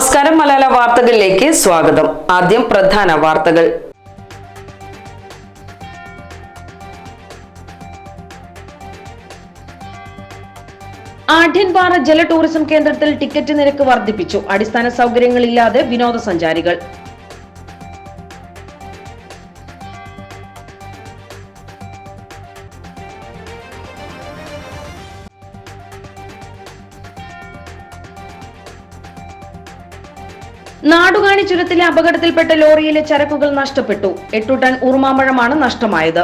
നമസ്കാരം. മലയാള വാർത്തകളിലേക്ക് സ്വാഗതം. ആദ്യം പ്രധാന വാർത്തകൾ. ആഢ്യൻപാറ ജല ടൂറിസം കേന്ദ്രത്തിൽ ടിക്കറ്റ് നിരക്ക് വർദ്ധിപ്പിച്ചു. അടിസ്ഥാന സൗകര്യങ്ങളില്ലാതെ വിനോദസഞ്ചാരികൾ. നാടുകാണി ചുരത്തിലെ അപകടത്തിൽപ്പെട്ട ലോറിയിലെ ചരക്കുകൾ നഷ്ടപ്പെട്ടു. 8 ടൺ ഉറുമാമ്പഴമാണ് നഷ്ടമായത്.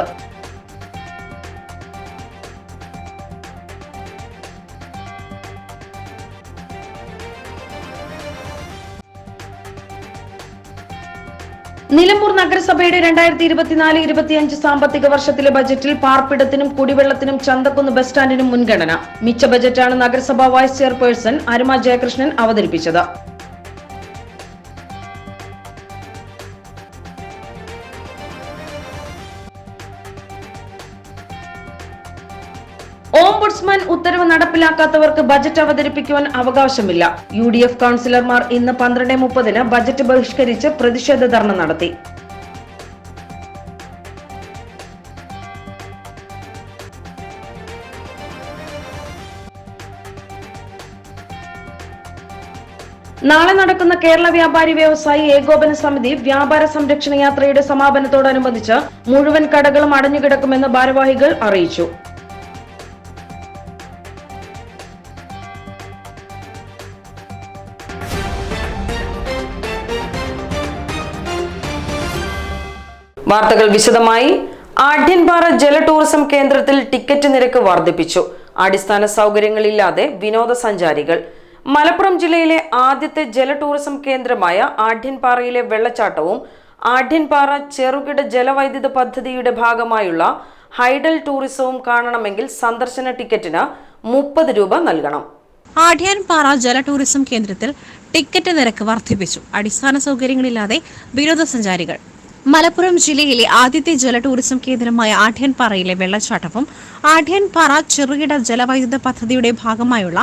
നിലമ്പൂർ നഗരസഭയുടെ 2024-25 സാമ്പത്തിക വർഷത്തിലെ ബജറ്റിൽ പാർപ്പിടത്തിനും കുടിവെള്ളത്തിനും ചന്തക്കുന്ന് ബസ് സ്റ്റാൻഡിനും മുൻഗണന. മിച്ച ബജറ്റാണ് നഗരസഭാ വൈസ് ചെയർപേഴ്സൺ അരുമ ജയകൃഷ്ണൻ അവതരിപ്പിച്ചത്. ഓംബുഡ്സ്മാൻ ഉത്തരവ് നടപ്പിലാക്കാത്തവർക്ക് ബജറ്റ് അവതരിപ്പിക്കുവാൻ അവകാശമില്ല. UDF കൗൺസിലർമാർ ഇന്ന് 12:30 ബജറ്റ് ബഹിഷ്കരിച്ച് പ്രതിഷേധ ധർണ നടത്തി. നാളെ നടക്കുന്ന കേരള വ്യാപാരി വ്യവസായി ഏകോപന സമിതി വ്യാപാര സംരക്ഷണ യാത്രയുടെ സമാപനത്തോടനുബന്ധിച്ച് മുഴുവൻ കടകളും അടഞ്ഞുകിടക്കുമെന്ന് ഭാരവാഹികൾ അറിയിച്ചു. വാർത്തകൾ വിശദമായി. ആഢ്യൻപാറ ജല ടൂറിസം കേന്ദ്രത്തിൽ ടിക്കറ്റ് നിരക്ക് വർദ്ധിപ്പിച്ചു. അടിസ്ഥാന സൗകര്യങ്ങളില്ലാതെ വിനോദസഞ്ചാരികൾ. മലപ്പുറം ജില്ലയിലെ ആദ്യത്തെ ജല ടൂറിസം കേന്ദ്രമായ ആഢ്യൻപാറയിലെ വെള്ളച്ചാട്ടവും ആഢ്യൻപാറ ചെറുകിട ജലവൈദ്യുത പദ്ധതിയുടെ ഭാഗമായുള്ള ഹൈഡൽ ടൂറിസവും കാണണമെങ്കിൽ സന്ദർശന ടിക്കറ്റിന് 30 രൂപ നൽകണം. ആഢ്യൻപാറ ജല ടൂറിസം കേന്ദ്രത്തിൽ ടിക്കറ്റ് നിരക്ക് വർദ്ധിപ്പിച്ചു. അടിസ്ഥാന സൗകര്യങ്ങളില്ലാതെ വിനോദസഞ്ചാരികൾ. മലപ്പുറം ജില്ലയിലെ ആദ്യത്തെ ജല ടൂറിസം കേന്ദ്രമായ ആഢ്യൻപാറയിലെ വെള്ളച്ചാട്ടവും ആഢ്യൻപാറ ചെറുകിട ജലവൈദ്യുത പദ്ധതിയുടെ ഭാഗമായുള്ള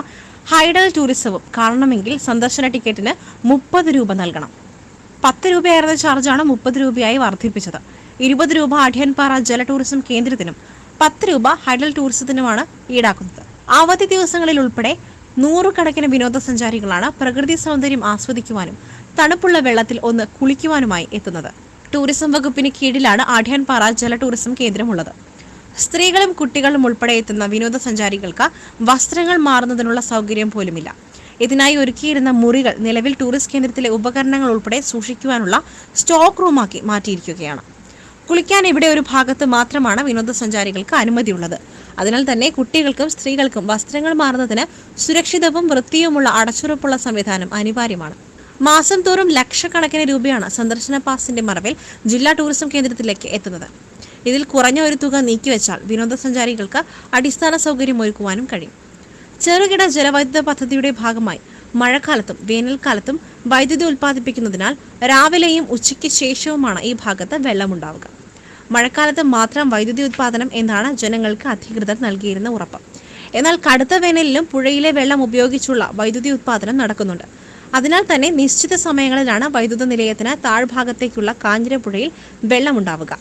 ഹൈഡൽ ടൂറിസവും കാണണമെങ്കിൽ സന്ദർശന ടിക്കറ്റിന് 30 രൂപ നൽകണം. 10 രൂപയായിരുന്ന ചാർജാണ് 30 രൂപയായി വർദ്ധിപ്പിച്ചത്. 20 രൂപ ആഢ്യൻപാറ ജല ടൂറിസം കേന്ദ്രത്തിനും 10 രൂപ ഹൈഡൽ ടൂറിസത്തിനുമാണ് ഈടാക്കുന്നത്. അവധി ദിവസങ്ങളിൽ ഉൾപ്പെടെ 100 കണക്കിന് വിനോദസഞ്ചാരികളാണ് പ്രകൃതി സൗന്ദര്യം ആസ്വദിക്കുവാനും തണുപ്പുള്ള വെള്ളത്തിൽ ഒന്ന് കുളിക്കുവാനുമായി എത്തുന്നത്. ടൂറിസം വകുപ്പിന് കീഴിലാണ് ആഢ്യൻപാറ ജല ടൂറിസം കേന്ദ്രമുള്ളത്. സ്ത്രീകളും കുട്ടികളും ഉൾപ്പെടെ എത്തുന്ന വിനോദസഞ്ചാരികൾക്ക് വസ്ത്രങ്ങൾ മാറുന്നതിനുള്ള സൗകര്യം പോലുമില്ല. ഇതിനായി ഒരുക്കിയിരുന്ന മുറികൾ നിലവിൽ ടൂറിസ്റ്റ് കേന്ദ്രത്തിലെ ഉപകരണങ്ങൾ ഉൾപ്പെടെ സൂക്ഷിക്കുവാനുള്ള സ്റ്റോക്ക് റൂമാക്കി മാറ്റിയിരിക്കുകയാണ്. കുളിക്കാൻ ഇവിടെ ഒരു ഭാഗത്ത് മാത്രമാണ് വിനോദസഞ്ചാരികൾക്ക് അനുമതിയുള്ളത്. അതിനാൽ തന്നെ കുട്ടികൾക്കും സ്ത്രീകൾക്കും വസ്ത്രങ്ങൾ മാറുന്നതിന് സുരക്ഷിതവും വൃത്തിയുമുള്ള അടച്ചുറപ്പുള്ള സംവിധാനം അനിവാര്യമാണ്. മാസം തോറും ലക്ഷക്കണക്കിന് രൂപയാണ് സന്ദർശന പാസിന്റെ മറവിൽ ജില്ലാ ടൂറിസം കേന്ദ്രത്തിലേക്ക് എത്തുന്നത്. ഇതിൽ കുറഞ്ഞ ഒരു തുക നീക്കിവെച്ചാൽ വിനോദസഞ്ചാരികൾക്ക് അടിസ്ഥാന സൗകര്യം ഒരുക്കുവാനും കഴിയും. ചെറുകിട ജലവൈദ്യുത പദ്ധതിയുടെ ഭാഗമായി മഴക്കാലത്തും വേനൽക്കാലത്തും വൈദ്യുതി ഉൽപ്പാദിപ്പിക്കുന്നതിനാൽ രാവിലെയും ഉച്ചയ്ക്ക് ശേഷവുമാണ് ഈ ഭാഗത്ത് വെള്ളമുണ്ടാവുക. മഴക്കാലത്ത് മാത്രം വൈദ്യുതി ഉൽപ്പാദനം എന്നാണ് ജനങ്ങൾക്ക് അധികൃതർ നൽകിയിരുന്ന ഉറപ്പ്. എന്നാൽ കടുത്ത വേനലിലും പുഴയിലെ വെള്ളം ഉപയോഗിച്ചുള്ള വൈദ്യുതി ഉൽപ്പാദനം നടക്കുന്നുണ്ട്. അതിനാൽ തന്നെ നിശ്ചിത സമയങ്ങളിലാണ് വൈദ്യുത നിലയത്തിന് താഴ്ഭാഗത്തേക്കുള്ള കാഞ്ഞിരപ്പുഴയിൽ വെള്ളമുണ്ടാവുക.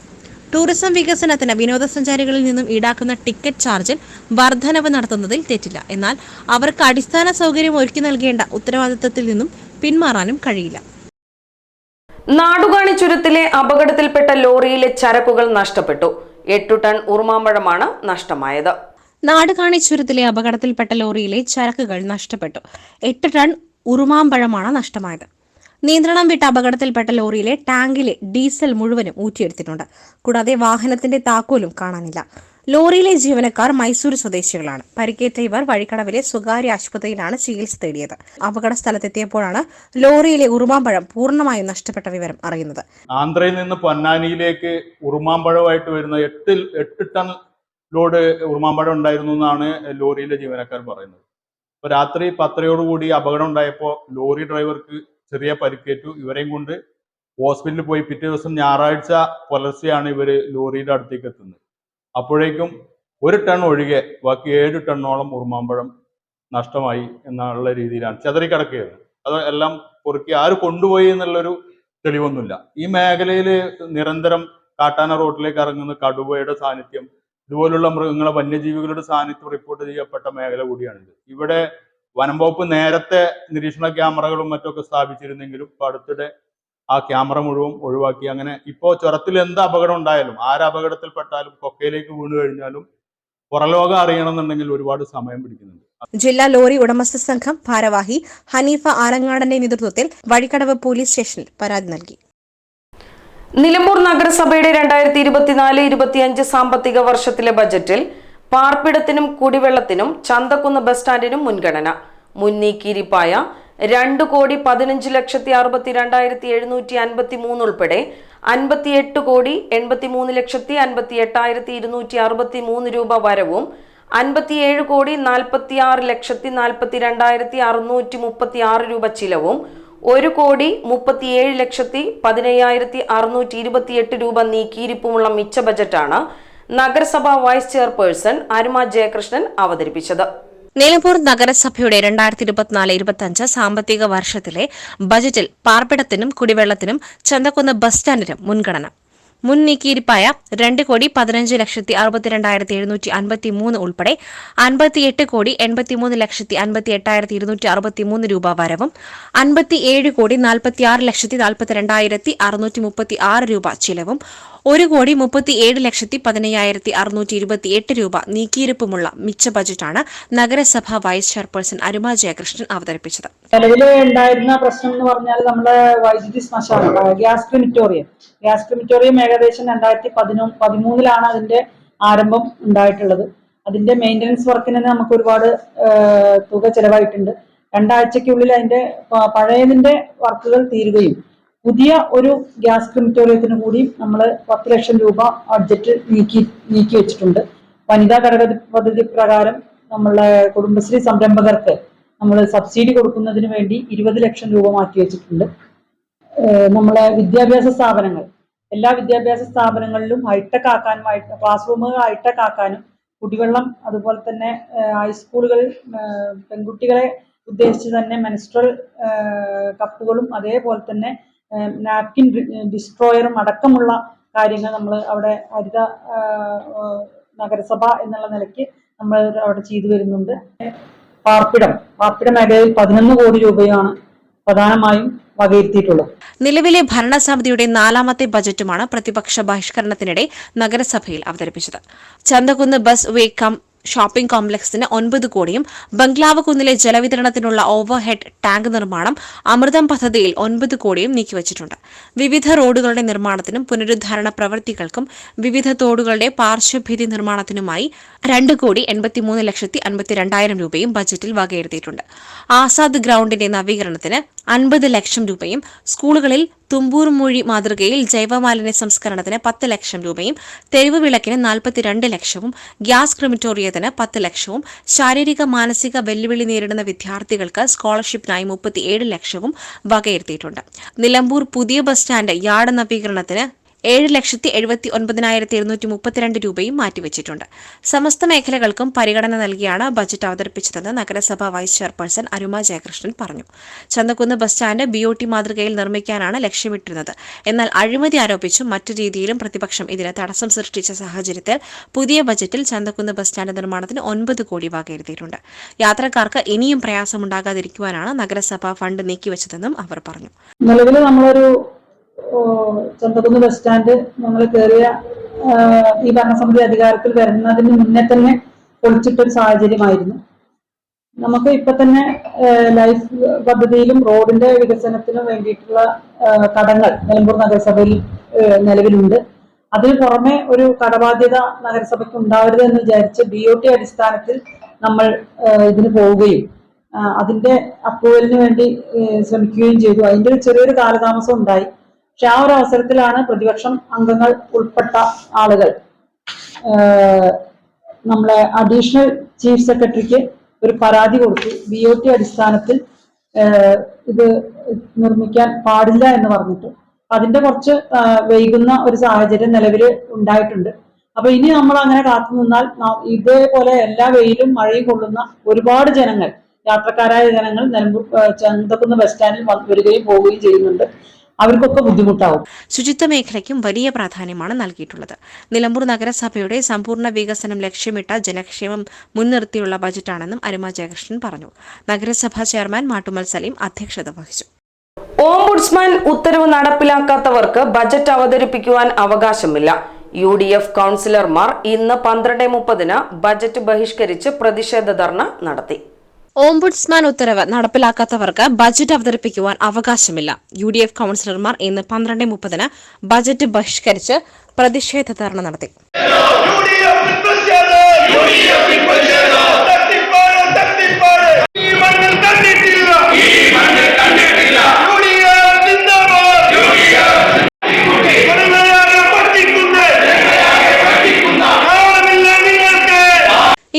ടൂറിസം വികസനത്തിന് വിനോദസഞ്ചാരികളിൽ നിന്നും ഈടാക്കുന്ന ടിക്കറ്റ് ചാർജിൽ വർധനവ് നടത്തുന്നതിൽ തെറ്റില്ല. എന്നാൽ അവർക്ക് അടിസ്ഥാന സൗകര്യം ഒരുക്കി നൽകേണ്ട ഉത്തരവാദിത്തത്തിൽ നിന്നും പിന്മാറാനും കഴിയില്ല. നാടുകാണി ചുരത്തിലെ അപകടത്തിൽപ്പെട്ട ലോറിയിലെ ചരക്കുകൾ നഷ്ടപ്പെട്ടു. 8 ടൺ ഉറുമാമ്പഴമാണ് നഷ്ടമായത്. നാടുകാണി ചുരത്തിലെ അപകടത്തിൽപ്പെട്ട ലോറിയിലെ ചരക്കുകൾ നഷ്ടപ്പെട്ടു. 8 ടൺ ഉറുമാമ്പഴമാണ് നഷ്ടമായത്. നിയന്ത്രണം വിട്ട അപകടത്തിൽപ്പെട്ട ലോറിയിലെ ടാങ്കിലെ ഡീസൽ മുഴുവനും ഊറ്റിയെടുത്തിട്ടുണ്ട്. കൂടാതെ വാഹനത്തിന്റെ താക്കോലും കാണാനില്ല. ലോറിയിലെ ജീവനക്കാർ മൈസൂർ സ്വദേശികളാണ്. പരിക്കേറ്റ ഇവർ വഴിക്കടവിലെ സ്വകാര്യ ആശുപത്രിയിലാണ് ചികിത്സ തേടിയത്. അപകട സ്ഥലത്തെത്തിയപ്പോഴാണ് ലോറിയിലെ ഉറുമാമ്പഴം പൂർണ്ണമായും നഷ്ടപ്പെട്ട വിവരം അറിയുന്നത്. ആന്ധ്രയിൽ നിന്ന് പൊന്നാനിയിലേക്ക് ഉറുമാമ്പഴമായിട്ട് വരുന്ന 8 ടൺ ലോഡ് ഉറുമാമ്പഴം ഉണ്ടായിരുന്നു എന്നാണ് ലോറിയിലെ ജീവനക്കാർ പറയുന്നത്. അപ്പോൾ രാത്രി 10:30 അപകടം ഉണ്ടായപ്പോൾ ലോറി ഡ്രൈവർക്ക് ചെറിയ പരിക്കേറ്റു. ഇവരെയും കൊണ്ട് ഹോസ്പിറ്റലിൽ പോയി പിറ്റേ ദിവസം ഞായറാഴ്ച പുലർച്ചെയാണ് ഇവർ ലോറിയുടെ അടുത്തേക്ക് എത്തുന്നത്. അപ്പോഴേക്കും 1 ടൺ ഒഴികെ ബാക്കി 7 ടണ്ണോളം ഉറുമാമ്പഴം നഷ്ടമായി എന്നുള്ള രീതിയിലാണ് ചിതറിക്കിടക്കുകയാണ്. അത് എല്ലാം പൊറുക്കി ആര് കൊണ്ടുപോയി എന്നുള്ളൊരു തെളിവൊന്നുമില്ല. ഈ മേഖലയിൽ നിരന്തരം കാട്ടാന റോഡിലേക്ക് ഇറങ്ങുന്ന കടുവയുടെ സാന്നിധ്യം, ഇതുപോലുള്ള മൃഗങ്ങളെ വന്യജീവികളുടെ സാന്നിധ്യം റിപ്പോർട്ട് ചെയ്യപ്പെട്ട മേഖല കൂടിയാണിത്. ഇവിടെ വനം വകുപ്പ് നേരത്തെ നിരീക്ഷണ ക്യാമറകളും മറ്റൊക്കെ സ്ഥാപിച്ചിരുന്നെങ്കിലും ഇപ്പൊ അടുത്തിടെ ആ ക്യാമറ മുഴുവൻ ഒഴിവാക്കി. അങ്ങനെ ഇപ്പോ ചുരത്തിൽ എന്ത് അപകടം ഉണ്ടായാലും, അപകടത്തിൽപ്പെട്ടാലും കൊക്കയിലേക്ക് വീണ് കഴിഞ്ഞാലും പുറലോകം അറിയണമെന്നുണ്ടെങ്കിൽ ഒരുപാട് സമയം പിടിക്കുന്നുണ്ട്. ജില്ലാ ലോറി ഉടമസ്ഥ സംഘം ഭാരവാഹി ഹനീഫ ആലങ്ങാടന്റെ നേതൃത്വത്തിൽ വഴിക്കടവ് പോലീസ് സ്റ്റേഷനിൽ പരാതി നൽകി. നിലമ്പൂർ നഗരസഭയുടെ 2024-25 സാമ്പത്തിക വർഷത്തിലെ ബജറ്റിൽ പാർപ്പിടത്തിനും കുടിവെള്ളത്തിനും ചന്തക്കുന്ന് ബസ് സ്റ്റാൻഡിനും മുൻഗണന. മുന്നീക്കിരിപ്പായ 2,15,62,753 ഉൾപ്പെടെ 58,83,58,263 രൂപ വരവും 57,46,42,636 രൂപ ചിലവും 1,37,15,628 രൂപ നീക്കിയിരിപ്പുമുള്ള മിച്ച ബജറ്റാണ് നഗരസഭാ വൈസ് ചെയർപേഴ്സൺ അരുമ ജയകൃഷ്ണൻ അവതരിപ്പിച്ചത്. നിലമ്പൂർ നഗരസഭയുടെ 2024-25 സാമ്പത്തിക വർഷത്തിലെ ബജറ്റിൽ പാർപ്പിടത്തിനും കുടിവെള്ളത്തിനും ചന്തക്കുന്ന് ബസ് സ്റ്റാൻഡിനും മുൻഗണന. മുൻ നീക്കിയിരിപ്പായ 2,15,62,753 ഉൾപ്പെടെ 58,83,58,263 രൂപ വരവും 57,46,42,636 രൂപ ചിലവും 1,37,15,628 രൂപ നീക്കിയിരിപ്പുമുള്ള മിച്ച ബജറ്റാണ് നഗരസഭാ വൈസ് ചെയർപേഴ്സൺ അരുമ ജയകൃഷ്ണൻ അവതരിപ്പിച്ചത്. നിലവിൽ ഉണ്ടായിരുന്ന പ്രശ്നം എന്ന് പറഞ്ഞാൽ നമ്മുടെ വൈദ്യുതി ശ്മശാനം, ഗ്യാസ് ക്രിമിറ്റോറിയം ഏകദേശം 2013 അതിന്റെ ആരംഭം ഉണ്ടായിട്ടുള്ളത്. അതിന്റെ മെയിൻ്റനൻസ് വർക്കിന് നമുക്ക് ഒരുപാട് തുക ചെലവായിട്ടുണ്ട്. 2 ആഴ്ചയ്ക്കുള്ളിൽ അതിന്റെ പഴയതിന്റെ വർക്കുകൾ തീരുകയും പുതിയ ഒരു ഗ്യാസ് ക്രിമിറ്റോറിയത്തിന് കൂടി നമ്മൾ 10 ലക്ഷം രൂപ ബഡ്ജറ്റ് നീക്കി വെച്ചിട്ടുണ്ട്. വനിതാ ഘടക പദ്ധതി പ്രകാരം നമ്മളെ കുടുംബശ്രീ സംരംഭകർക്ക് നമ്മൾ സബ്സിഡി കൊടുക്കുന്നതിന് വേണ്ടി 20 ലക്ഷം രൂപ മാറ്റി വെച്ചിട്ടുണ്ട്. നമ്മളെ വിദ്യാഭ്യാസ സ്ഥാപനങ്ങൾ, എല്ലാ വിദ്യാഭ്യാസ സ്ഥാപനങ്ങളിലും ഹൈടെക് ആക്കാനും, ക്ലാസ് റൂമുകൾ ഹൈടെക് ആക്കാനും, കുടിവെള്ളം, അതുപോലെ തന്നെ ഹൈസ്കൂളുകളിൽ പെൺകുട്ടികളെ ഉദ്ദേശിച്ച് തന്നെ മെൻസ്ട്രൽ കപ്പുകളും അതേപോലെ തന്നെ നാപ്കിൻ ഡിസ്ട്രോയറും അടക്കമുള്ള കാര്യങ്ങൾ നമ്മൾ അവിടെ ഹരിത നഗരസഭ എന്നുള്ള നിലയ്ക്ക് നമ്മൾ അവിടെ ചെയ്തു വരുന്നുണ്ട്. പാർപ്പിടം മേഖലയിൽ 11 കോടി രൂപയാണ് പ്രധാനമായും വകയിരുത്തിയിട്ടുള്ളത്. നിലവിലെ ഭരണസമിതിയുടെ 4ാമത്തെ ബജറ്റുമാണ് പ്രതിപക്ഷ ബഹിഷ്കരണത്തിനിടെ നഗരസഭയിൽ അവതരിപ്പിച്ചത്. ചന്തക്കുന്ന് ബസ് വേ കം ഷോപ്പിംഗ് കോംപ്ലക്സിന് 9 കോടിയും ബംഗ്ലാവ് കുന്നിലെ ജലവിതരണത്തിനുള്ള ഓവർഹെഡ് ടാങ്ക് നിർമ്മാണം അമൃതം പദ്ധതിയിൽ 9 കോടിയും നീക്കിവച്ചിട്ടുണ്ട്. വിവിധ റോഡുകളുടെ നിർമ്മാണത്തിനും പുനരുദ്ധാരണ പ്രവൃത്തികൾക്കും വിവിധ തോടുകളുടെ പാർശ്വഭിത്തി നിർമ്മാണത്തിനുമായി 2,83,52,000 രൂപയും ബജറ്റിൽ വകയിരുത്തിയിട്ടുണ്ട്. ആസാദ് ഗ്രൌണ്ടിന്റെ നവീകരണത്തിന് 50 ലക്ഷം രൂപയും സ്കൂളുകളിൽ തുമ്പൂർ മൊഴി മാതൃകയിൽ ജൈവമാലിന്യ സംസ്കരണത്തിന് 10 ലക്ഷം രൂപയും തെരുവ് വിളക്കിന് 42 ലക്ഷവും ഗ്യാസ് ക്രിമിറ്റോറിയത്തിന് 10 ലക്ഷവും ശാരീരിക മാനസിക വെല്ലുവിളി നേരിടുന്ന വിദ്യാർത്ഥികൾക്ക് സ്കോളർഷിപ്പിനായി 37 ലക്ഷവും വകയിരുത്തിയിട്ടുണ്ട്. നിലമ്പൂർ പുതിയ ബസ് സ്റ്റാൻഡ് യാർഡ് നവീകരണത്തിന് 7,79,232 രൂപയും മാറ്റിവെച്ചിട്ടുണ്ട്. സമസ്ത മേഖലകൾക്കും പരിഗണന നൽകിയാണ് ബജറ്റ് അവതരിപ്പിച്ചതെന്ന് നഗരസഭാ വൈസ് ചെയർപേഴ്സൺ അരുമ ജയകൃഷ്ണൻ പറഞ്ഞു. ചന്തക്കുന്ന് ബസ് സ്റ്റാൻഡ് BOT മാതൃകയിൽ നിർമ്മിക്കാനാണ് ലക്ഷ്യമിട്ടിരുന്നത്. എന്നാൽ അഴിമതി ആരോപിച്ചും മറ്റു രീതിയിലും പ്രതിപക്ഷം ഇതിന് തടസ്സം സൃഷ്ടിച്ച സാഹചര്യത്തിൽ പുതിയ ബജറ്റിൽ ചന്തക്കുന്ന് ബസ് സ്റ്റാൻഡ് നിർമ്മാണത്തിന് 9 കോടി വകയിരുത്തിയിട്ടുണ്ട്. യാത്രക്കാർക്ക് ഇനിയും പ്രയാസമുണ്ടാകാതിരിക്കുവാനാണ് നഗരസഭ ഫണ്ട് നീക്കിവെച്ചതെന്നും അവർ പറഞ്ഞു. നിലവിൽ നമ്മളൊരു ചന്തക്കുന്ന് ബസ് സ്റ്റാൻഡ് നമ്മൾ കയറിയ ഈ ഭരണസമിതി അധികാരത്തിൽ വരുന്നതിന് മുന്നേ തന്നെ പൊളിച്ചിട്ടൊരു സാഹചര്യമായിരുന്നു. നമുക്ക് ഇപ്പൊ തന്നെ ലൈഫ് പദ്ധതിയിലും റോഡിന്റെ വികസനത്തിനും വേണ്ടിയിട്ടുള്ള കടങ്ങൾ നിലമ്പൂർ നഗരസഭയിൽ നിലവിലുണ്ട്. അതിന് പുറമെ ഒരു കടബാധ്യത നഗരസഭയ്ക്ക് ഉണ്ടാവരുത് എന്ന് വിചാരിച്ച് BOT അടിസ്ഥാനത്തിൽ നമ്മൾ ഇതിന് പോവുകയും അതിന്റെ അപ്രൂവലിന് വേണ്ടി ശ്രമിക്കുകയും ചെയ്തു. അതിന്റെ ഒരു ചെറിയൊരു കാലതാമസം ഉണ്ടായി. പക്ഷെ ആ ഒരു അവസരത്തിലാണ് പ്രതിപക്ഷം അംഗങ്ങൾ ഉൾപ്പെട്ട ആളുകൾ നമ്മളെ അഡീഷണൽ ചീഫ് സെക്രട്ടറിക്ക് ഒരു പരാതി കൊടുത്തു. BOT അടിസ്ഥാനത്തിൽ ഇത് നിർമ്മിക്കാൻ പാടില്ല എന്ന് പറഞ്ഞിട്ട് അതിന്റെ കുറച്ച് വൈകുന്ന ഒരു സാഹചര്യം നിലവിൽ ഉണ്ടായിട്ടുണ്ട്. അപ്പൊ ഇനി നമ്മൾ അങ്ങനെ കാത്തു നിന്നാൽ ഇതേപോലെ എല്ലാ വെയിലും മഴയും കൊള്ളുന്ന ഒരുപാട് ജനങ്ങൾ യാത്രക്കാരായ ജനങ്ങൾ നിലമ്പൂർ ചന്തക്കുന്ന് ബസ് സ്റ്റാൻഡിൽ വരികയും പോവുകയും ചെയ്യുന്നുണ്ട്. അവർക്കൊക്കെ ബുദ്ധിമുട്ടാവും. ശുചിത്വ മേഖലയ്ക്കും വലിയ പ്രാധാന്യമാണ് നൽകിയിട്ടുള്ളത്. നിലമ്പൂർ നഗരസഭയുടെ സമ്പൂർണ്ണ വികസനം ലക്ഷ്യമിട്ട ജനക്ഷേമം മുൻനിർത്തിയുള്ള ബജറ്റാണെന്നും അരുമ ജയകൃഷ്ണൻ പറഞ്ഞു. നഗരസഭാ ചെയർമാൻ മാട്ടുമൽ സലീം അധ്യക്ഷത വഹിച്ചു. ഓംബുഡ്സ്മാൻ ഉത്തരവ് നടപ്പിലാക്കാത്തവർക്ക് ബജറ്റ് അവതരിപ്പിക്കുവാൻ അവകാശമില്ല. UDF കൗൺസിലർമാർ ഇന്ന് 12:30 ബജറ്റ് ബഹിഷ്കരിച്ച് പ്രതിഷേധ ധർണ നടത്തി. ഓംബുഡ്സ്മാൻ ഉത്തരവ് നടപ്പിലാക്കാത്തവർക്ക് ബജറ്റ് അവതരിപ്പിക്കുവാൻ അവകാശമില്ല. UDF കൗൺസിലർമാർ ഇന്ന് 12:30 ബജറ്റ് ബഹിഷ്കരിച്ച് പ്രതിഷേധ ധർണ നടത്തി.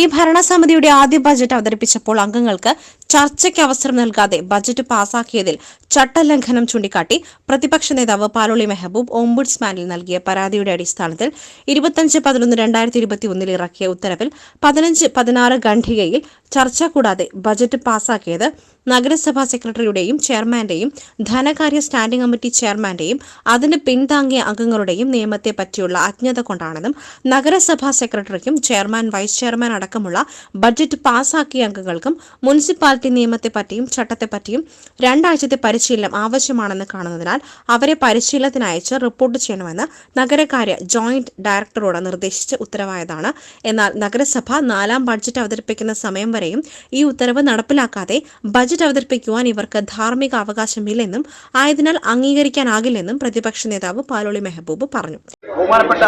ഈ ഭരണസമിതിയുടെ ആദ്യ ബജറ്റ് അവതരിപ്പിച്ചപ്പോൾ അംഗങ്ങൾക്ക് ചർച്ചയ്ക്ക് അവസരം നൽകാതെ ബജറ്റ് പാസാക്കിയതിൽ ചട്ടലംഘനം ചൂണ്ടിക്കാട്ടി പ്രതിപക്ഷ നേതാവ് പാലോളി മെഹബൂബ് ഓംബുഡ്സ്മാനിൽ നൽകിയ പരാതിയുടെ അടിസ്ഥാനത്തിൽ 25/11/2021 ഇറക്കിയ ഉത്തരവിൽ 15-16 ഖണ്ഡികയിൽ ചർച്ച കൂടാതെ ബജറ്റ് പാസാക്കിയത് നഗരസഭാ സെക്രട്ടറിയുടെയും ചെയർമാന്റെയും ധനകാര്യ സ്റ്റാൻഡിംഗ് കമ്മിറ്റി ചെയർമാന്റെയും അതിന് പിന്താങ്ങിയ അംഗങ്ങളുടെയും നിയമത്തെ പറ്റിയുള്ള അജ്ഞത കൊണ്ടാണെന്നും നഗരസഭാ സെക്രട്ടറിക്കും ചെയർമാൻ വൈസ് ചെയർമാൻ അടക്കമുള്ള ബജറ്റ് പാസാക്കിയ അംഗങ്ങൾക്കും മുനിസിപ്പാലിറ്റി നിയമത്തെപ്പറ്റിയും ചട്ടത്തെപ്പറ്റിയും 2 ആഴ്ചത്തെ പരിശീലനം ആവശ്യമാണെന്ന് കാണുന്നതിനാൽ അവരെ പരിശീലനത്തിന് അയച്ച് റിപ്പോർട്ട് ചെയ്യണമെന്ന് നഗരകാര്യ ജോയിന്റ് ഡയറക്ടറോട് നിർദ്ദേശിച്ച് ഉത്തരവായതാണ്. എന്നാൽ നഗരസഭ 4ാം ബഡ്ജറ്റ് അവതരിപ്പിക്കുന്ന സമയം വരെയും ഈ ഉത്തരവ് നടപ്പിലാക്കാതെ ബജറ്റ് അവതരിപ്പിക്കുവാൻ ഇവർക്ക് ധാർമ്മിക അവകാശമില്ലെന്നും ആയതിനാൽ അംഗീകരിക്കാനാകില്ലെന്നും പ്രതിപക്ഷ നേതാവ് പാലോളി മെഹബൂബ് പറഞ്ഞു. ബഹുമാനപ്പെട്ട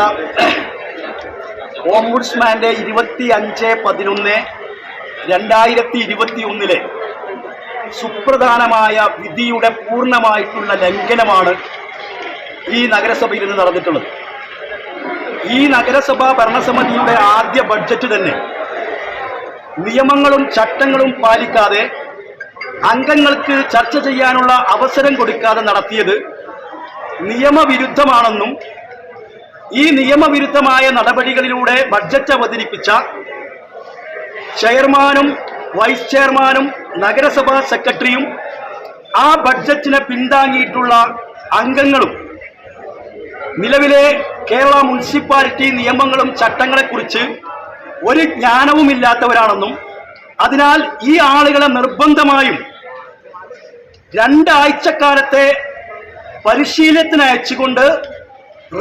ഓംബുഡ്സ്മാന്റെ 25/11/2021 സുപ്രധാനമായ വിധിയുടെ പൂർണ്ണമായിട്ടുള്ള ലംഘനമാണ് ഈ നഗരസഭയിൽ നിന്ന് നടന്നിട്ടുള്ളത്. ഈ നഗരസഭാ ഭരണസമിതിയുടെ ആദ്യ ബഡ്ജറ്റ് തന്നെ നിയമങ്ങളും ചട്ടങ്ങളും പാലിക്കാതെ അംഗങ്ങൾക്ക് ചർച്ച ചെയ്യാനുള്ള അവസരം കൊടുക്കാതെ നടത്തിയത് നിയമവിരുദ്ധമാണെന്നും ഈ നിയമവിരുദ്ധമായ നടപടികളിലൂടെ ബഡ്ജറ്റ് അവതരിപ്പിച്ച ചെയർമാനും വൈസ് ചെയർമാനും നഗരസഭാ സെക്രട്ടറിയും ആ ബഡ്ജറ്റിനെ പിന്താങ്ങിയിട്ടുള്ള അംഗങ്ങളും നിലവിലെ കേരള മുനിസിപ്പാലിറ്റി നിയമങ്ങളും ചട്ടങ്ങളെക്കുറിച്ച് ഒരു ജ്ഞാനവുമില്ലാത്തവരാണെന്നും അതിനാൽ ഈ ആളുകളെ നിർബന്ധമായും 2 ആഴ്ചക്കാലത്തെ പരിശീലനത്തിന് അയച്ചുകൊണ്ട്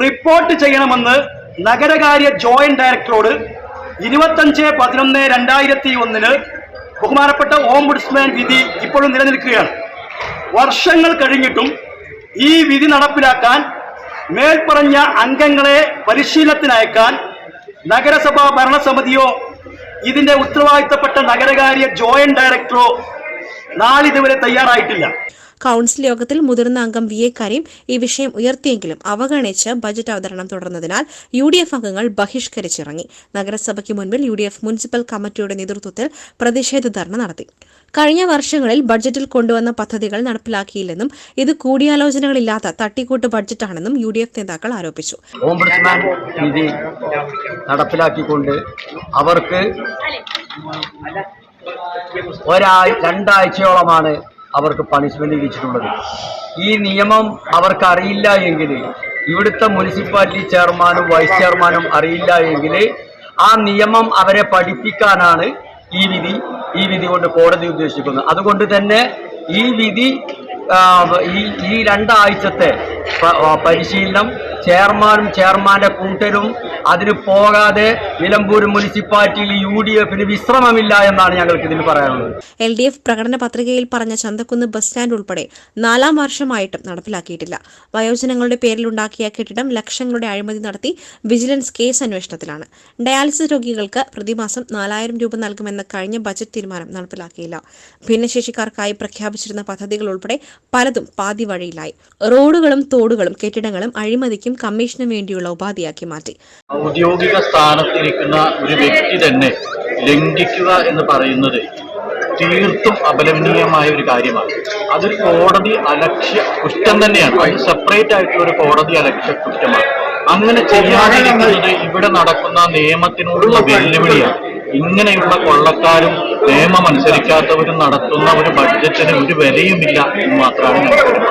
റിപ്പോർട്ട് ചെയ്യണമെന്ന് നഗരകാര്യ ജോയിന്റ് ഡയറക്ടറോട് 25/11/2001 ബഹുമാനപ്പെട്ട ഓംബുഡ്സ്മാൻ വിധി ഇപ്പോഴും നിലനിൽക്കുകയാണ്. വർഷങ്ങൾ കഴിഞ്ഞിട്ടും ഈ വിധി നടപ്പിലാക്കാൻ മേൽപ്പറഞ്ഞ അംഗങ്ങളെ പരിശീലനത്തിനയക്കാൻ നഗരസഭാ ഭരണസമിതിയോ ഇതിന്റെ ഉത്തരവാദിത്തപ്പെട്ട നഗരകാര്യ ജോയിന്റ് ഡയറക്ടറോ നാളിതുവരെ തയ്യാറായിട്ടില്ല. കൌൺസിൽ യോഗത്തിൽ മുതിർന്ന അംഗം VA കരീം ഈ വിഷയം ഉയർത്തിയെങ്കിലും അവഗണിച്ച് ബജറ്റ് അവതരണം തുടർന്നതിനാൽ UDF അംഗങ്ങൾ ബഹിഷ്കരിച്ചിറങ്ങി. നഗരസഭയ്ക്ക് മുൻപിൽ UDF മുനിസിപ്പൽ കമ്മിറ്റിയുടെ നേതൃത്വത്തിൽ പ്രതിഷേധ ധർണ നടത്തി. കഴിഞ്ഞ വർഷങ്ങളിൽ ബഡ്ജറ്റിൽ കൊണ്ടുവന്ന പദ്ധതികൾ നടപ്പിലാക്കിയില്ലെന്നും ഇത് കൂടിയാലോചനകളില്ലാത്ത തട്ടിക്കൂട്ട് ബഡ്ജറ്റാണെന്നും UDF നേതാക്കൾ ആരോപിച്ചു. ഓംബുഡ്സ്മാൻ വിധി നടപ്പിലാക്കിക്കൊണ്ട് അവർക്ക് 2 ആഴ്ചയോളമാണ് അവർക്ക് പണിഷ്മെന്റ് വിധിച്ചിട്ടുള്ളത്. ഈ നിയമം അവർക്ക് അറിയില്ല എങ്കിൽ, ഇവിടുത്തെ മുനിസിപ്പാലിറ്റി ചെയർമാനും വൈസ് ചെയർമാനും അറിയില്ല എങ്കിൽ ആ നിയമം അവരെ പഠിപ്പിക്കാനാണ് ഈ വിധി കൊണ്ട് കോടതി ഉദ്ദേശിക്കുന്നത്. അതുകൊണ്ട് തന്നെ ഈ വിധി ഈ 2 ആഴ്ചത്തെ പരിശീലനം ചെയർമാന്റെ കൂട്ടരും അതിന് പോകാതെ നിലമ്പൂർ മുനിസിപ്പാലിറ്റിയിൽ UDFന് വിശ്രമമില്ല എന്നാണ് ഞങ്ങൾക്ക് ഇതിന് പറയാനുള്ളത്. LDF പ്രകടന പത്രികയിൽ പറഞ്ഞ ചന്തക്കുന്ന് ബസ് സ്റ്റാൻഡ് ഉൾപ്പെടെ 4ാം വർഷമായിട്ടും നടപ്പിലാക്കിയിട്ടില്ല. വയോജനങ്ങളുടെ പേരിലുണ്ടാക്കിയ കെട്ടിടം ലക്ഷങ്ങളുടെ അഴിമതി നടത്തി വിജിലൻസ് കേസ് അന്വേഷണത്തിലാണ്. ഡയാലിസിസ് രോഗികൾക്ക് പ്രതിമാസം 4000 രൂപ നൽകുമെന്ന കഴിഞ്ഞ ബജറ്റ് തീരുമാനം നടപ്പിലാക്കിയില്ല. ഭിന്നശേഷിക്കാർക്കായി പ്രഖ്യാപിച്ചിരുന്ന പദ്ധതികൾ ഉൾപ്പെടെ പലതും പാതി വഴിയിലായി. റോഡുകളും തോടുകളും കെട്ടിടങ്ങളും അഴിമതിക്കും കമ്മീഷനും വേണ്ടിയുള്ള ഉപാധിയാക്കി മാറ്റി. ഔദ്യോഗിക സ്ഥാനത്തിരിക്കുന്ന ഒരു വ്യക്തി തന്നെ ലംഘിക്കുക എന്ന് പറയുന്നത് തീർത്തും അപലപനീയമായ ഒരു കാര്യമാണ്. അതൊരു കോടതി അലക്ഷ്യ കുറ്റം തന്നെയാണ്. അത് സെപ്പറേറ്റ് ആയിട്ടുള്ള ഒരു കോടതി അലക്ഷ്യ കുറ്റമാണ്. അങ്ങനെ ചെയ്യാതിരിക്കുന്നത് ഇവിടെ നടക്കുന്ന നിയമത്തിനോടുള്ള വെല്ലുവിളിയാണ്. ഇങ്ങനെയുള്ള കൊള്ളക്കാരും നിയമം അനുസരിക്കാത്തവരും നടത്തുന്ന ഒരു ബഡ്ജറ്റിന് ഒരു വിലയുമില്ല എന്ന് മാത്രമാണ് ഞാൻ പറയുന്നത്.